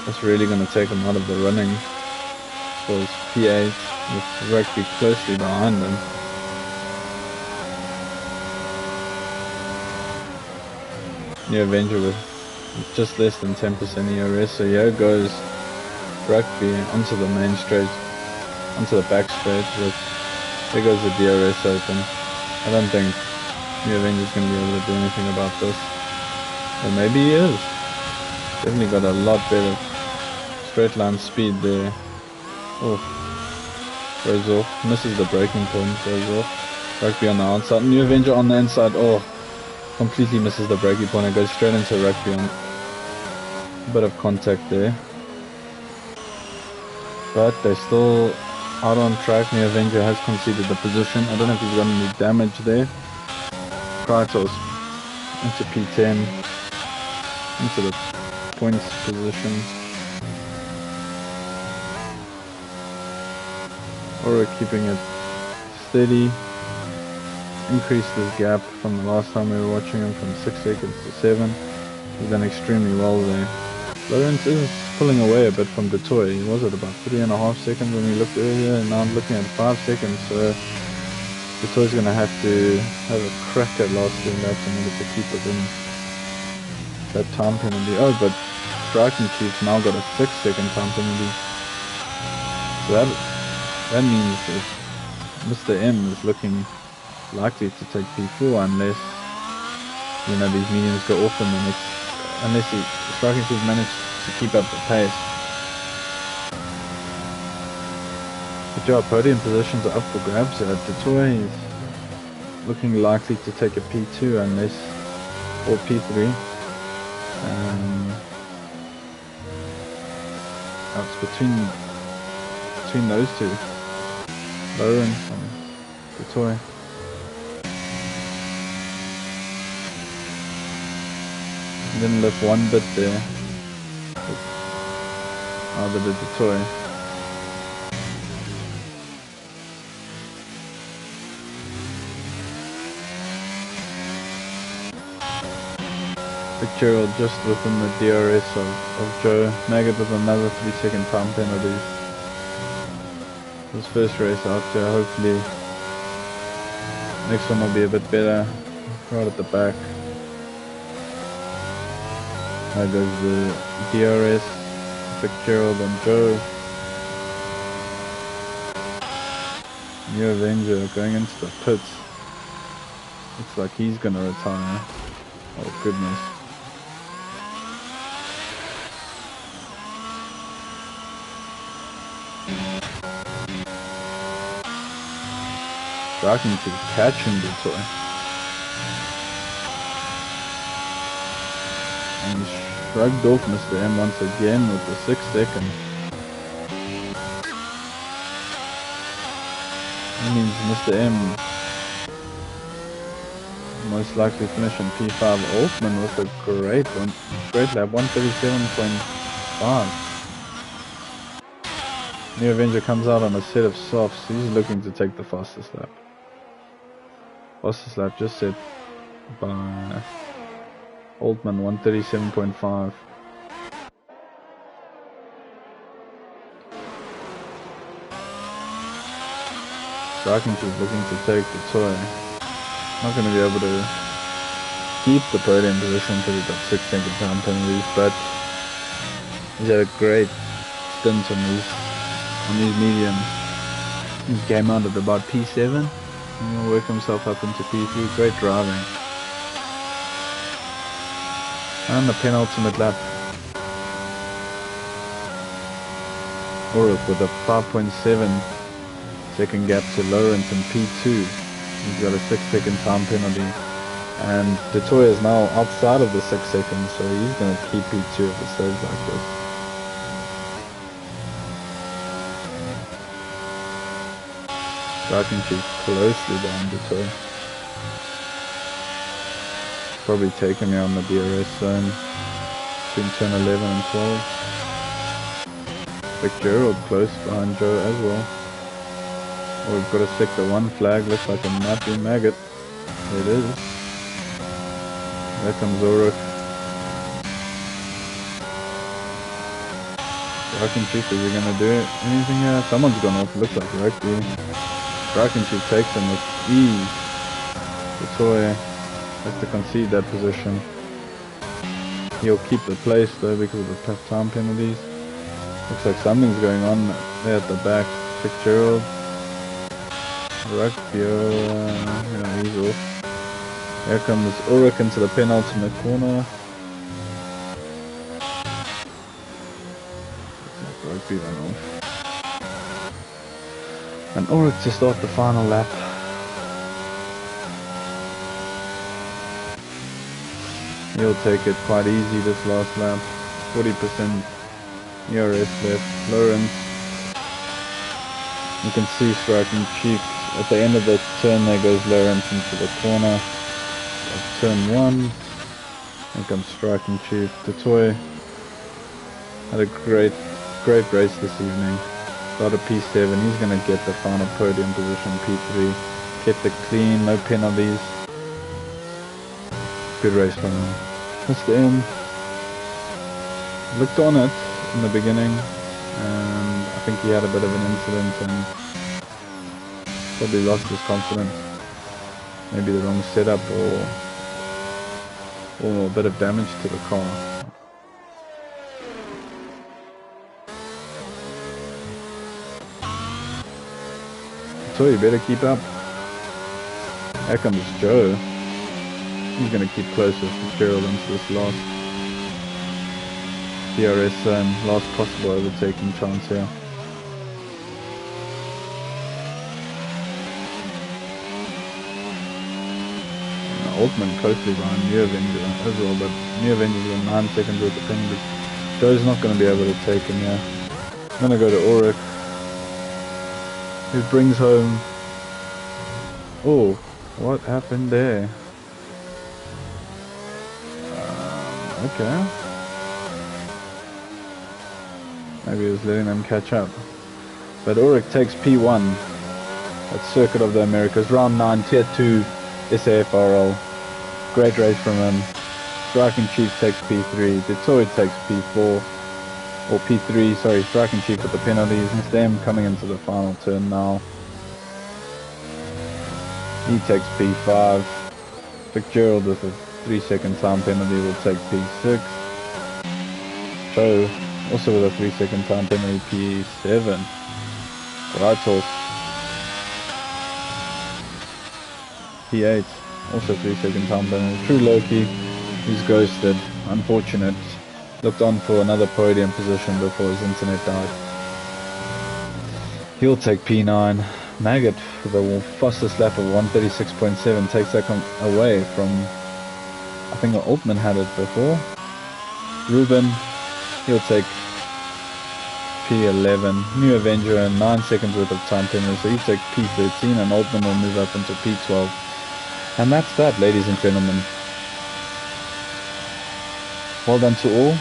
That's really going to take him out of the running for his P8, with Rugby closely behind him. New Avenger with just less than 10% ERS, so here goes Rugby onto the main straight, onto the back straight. There goes the DRS open. I don't think New Avenger's going to be able to do anything about this. Or maybe he is. Definitely got a lot better straight line speed there. Oh, goes off. Misses the braking point, goes off. Rugby on the outside. New Avenger on the inside. Oh, completely misses the braking point and goes straight into Rugby on a bit of contact there. But they're still out on track. New Avenger has conceded the position. I don't know if he's got any damage there. Kratos into P10, into the points position. Aura keeping it steady. Increased his gap from the last time we were watching him from 6 seconds to 7. He's done extremely well there. Lawrence is pulling away a bit from Detoy. He was at about 3.5 seconds when we looked earlier, and now I'm looking at 5 seconds. So Detoy's going to have to have a crack at last 2 laps in order to keep it in that time penalty. Oh, but striking chief's now got a 6 second time penalty. So that means that Mr. M is looking likely to take P4 unless, you know, these mediums go off in the next, unless the striking chief managed to keep up the pace. Good job, podium positions are up for grabs here. Detoy is looking likely to take a P2 unless, or P3. It's between those two, Lawrence and Detoy. Didn't lift one bit there. Either did Detoy. Picture just within the DRS of Joe. Maggot with another 3 second time penalty. His first race out here, hopefully next one will be a bit better. Right at the back. There goes the DRS. Fitzgerald and Joe. New Avenger going into the pits. Looks like he's gonna retire. Oh goodness. Striking to catching the toy. And he shrugged off Mr. M once again with the 6 second. That means Mr. M most likely finish in P5. Altman with a great one, great lap, 137.5. New Avenger comes out on a set of softs. He's looking to take the fastest lap. Fastest lap just set by Altman, 137.5. Striking is looking to take the toy. Not going to be able to keep the podium position because he got 6 second time penalties, but he's had a great stint on these mediums. He came out at about P7 and he'll work himself up into P3. Great driving. And the penultimate lap. Ulrich with a 5.7 second gap to Lawrence in P2. He's got a 6 second time penalty. And Detoya is now outside of the 6 seconds, so he's going to keep P2 if it stays like this. Striking too closely behind Detoya. Probably taking me on the DRS zone between turn 11 and 12. Fitzgerald close behind Joe as well. Oh, we've got a sector 1 flag, looks like it might be Maggot. It is. There comes Ulrich. Striking Chief, is he going to do anything here? Someone's gone off, looks like Rugby. Striking Chief takes him with ease. Detoya has to concede that position. He'll keep the place though because of the time penalties. Looks like something's going on there at the back. Fitzgerald. Rugby, he's off. Here comes Ulrich into the penultimate corner. Rugby went off. And Ulrich to start the final lap. He'll take it quite easy this last lap. 40% ERS left. Lawrence. You can see Striking Chief. At the end of the turn there goes Lawrence into the corner of turn 1. Here comes Striking Chief. Detoya had a great race this evening. Started P7, he's going to get the final podium position, P3. Kept it clean, no penalties. Good race from him. Mr. M looked on it in the beginning, and I think he had a bit of an incident and probably lost his confidence. Maybe the wrong setup or a bit of damage to the car. So you better keep up. Here comes Joe. He's going to keep close with Fitzgerald into this last DRS zone, last possible overtaking chance here. Altman closely behind New Avenger as well, but New Avenger's got 9 seconds worth of penalty. Joe's not going to be able to take him here. I'm going to go to Ulrich, who brings home... Oh, what happened there? Okay. Maybe he was letting them catch up. But Ulrich takes P1 at Circuit of the Americas, round 9, tier 2 Safrl. Great race from him. Striking Chief takes P3. Detoya takes P4. Or P3, sorry, Striking Chief with the penalties. Mr. M coming into the final turn now. He takes P5. Fitzgerald with a 3 second time penalty will take P6. Joe also with a 3-second time penalty, P7. Right horse. P8, also 3-second time penalty. True Loki, he's ghosted. Unfortunate. Looked on for another podium position before his internet died. He'll take P9. Maggot for the fastest lap of 136.7 takes that away from, I think Altman had it before. Ruben, he'll take P11. New Avenger, 9 seconds worth of time penalty, so he takes P13 and Altman will move up into P12. And that's that, ladies and gentlemen. Well done to all.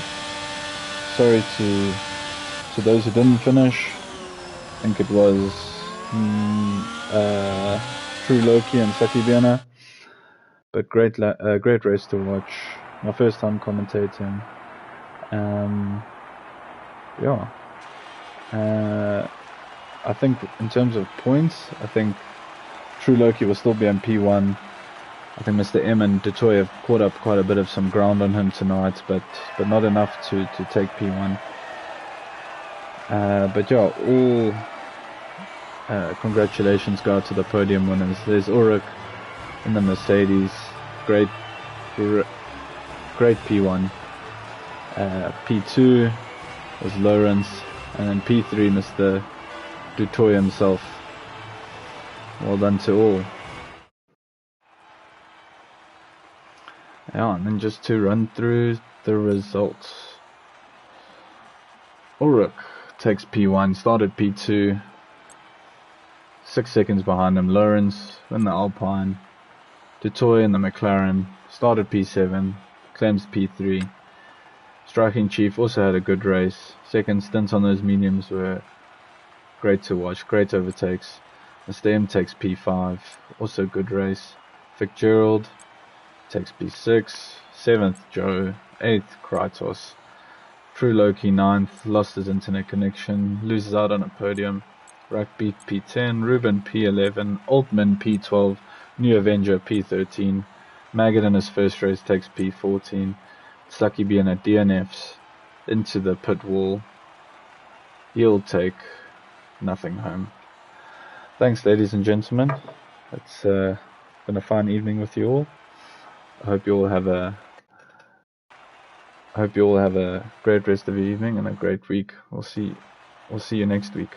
Sorry to those who didn't finish. I think it was True Loki and Saki Biana. But great race to watch. My first time commentating. I think in terms of points, I think True Loki will still be on P1. I think Mr. M and Detoy have caught up quite a bit of some ground on him tonight, but not enough to take P1. But yeah, all congratulations go out to the podium winners. There's Ulrich in the Mercedes, great P1. P2 was Lawrence, and then P3 Mr. Dutoy himself. Well done to all. Yeah, and then just to run through the results. Ulrich takes P1, started P2, 6 seconds behind him. Lawrence in the Alpine. Dutoy in the McLaren, started P7, claims P3. Striking Chief also had a good race. Second stints on those mediums were great to watch, great overtakes. Mr. M takes P5, also good race. Fitzgerald takes P6, 7th Joe, 8th Krytos. True Loki 9th, lost his internet connection, loses out on a podium. Rugby P10, Ruben P11, Altman P12, New Avenger P13. Maggot in his first race takes P14. Stucky being at DNFs into the pit wall. He'll take nothing home. Thanks, ladies and gentlemen. It's been a fine evening with you all. I hope you all have a great rest of your evening and a great week. We'll see you next week.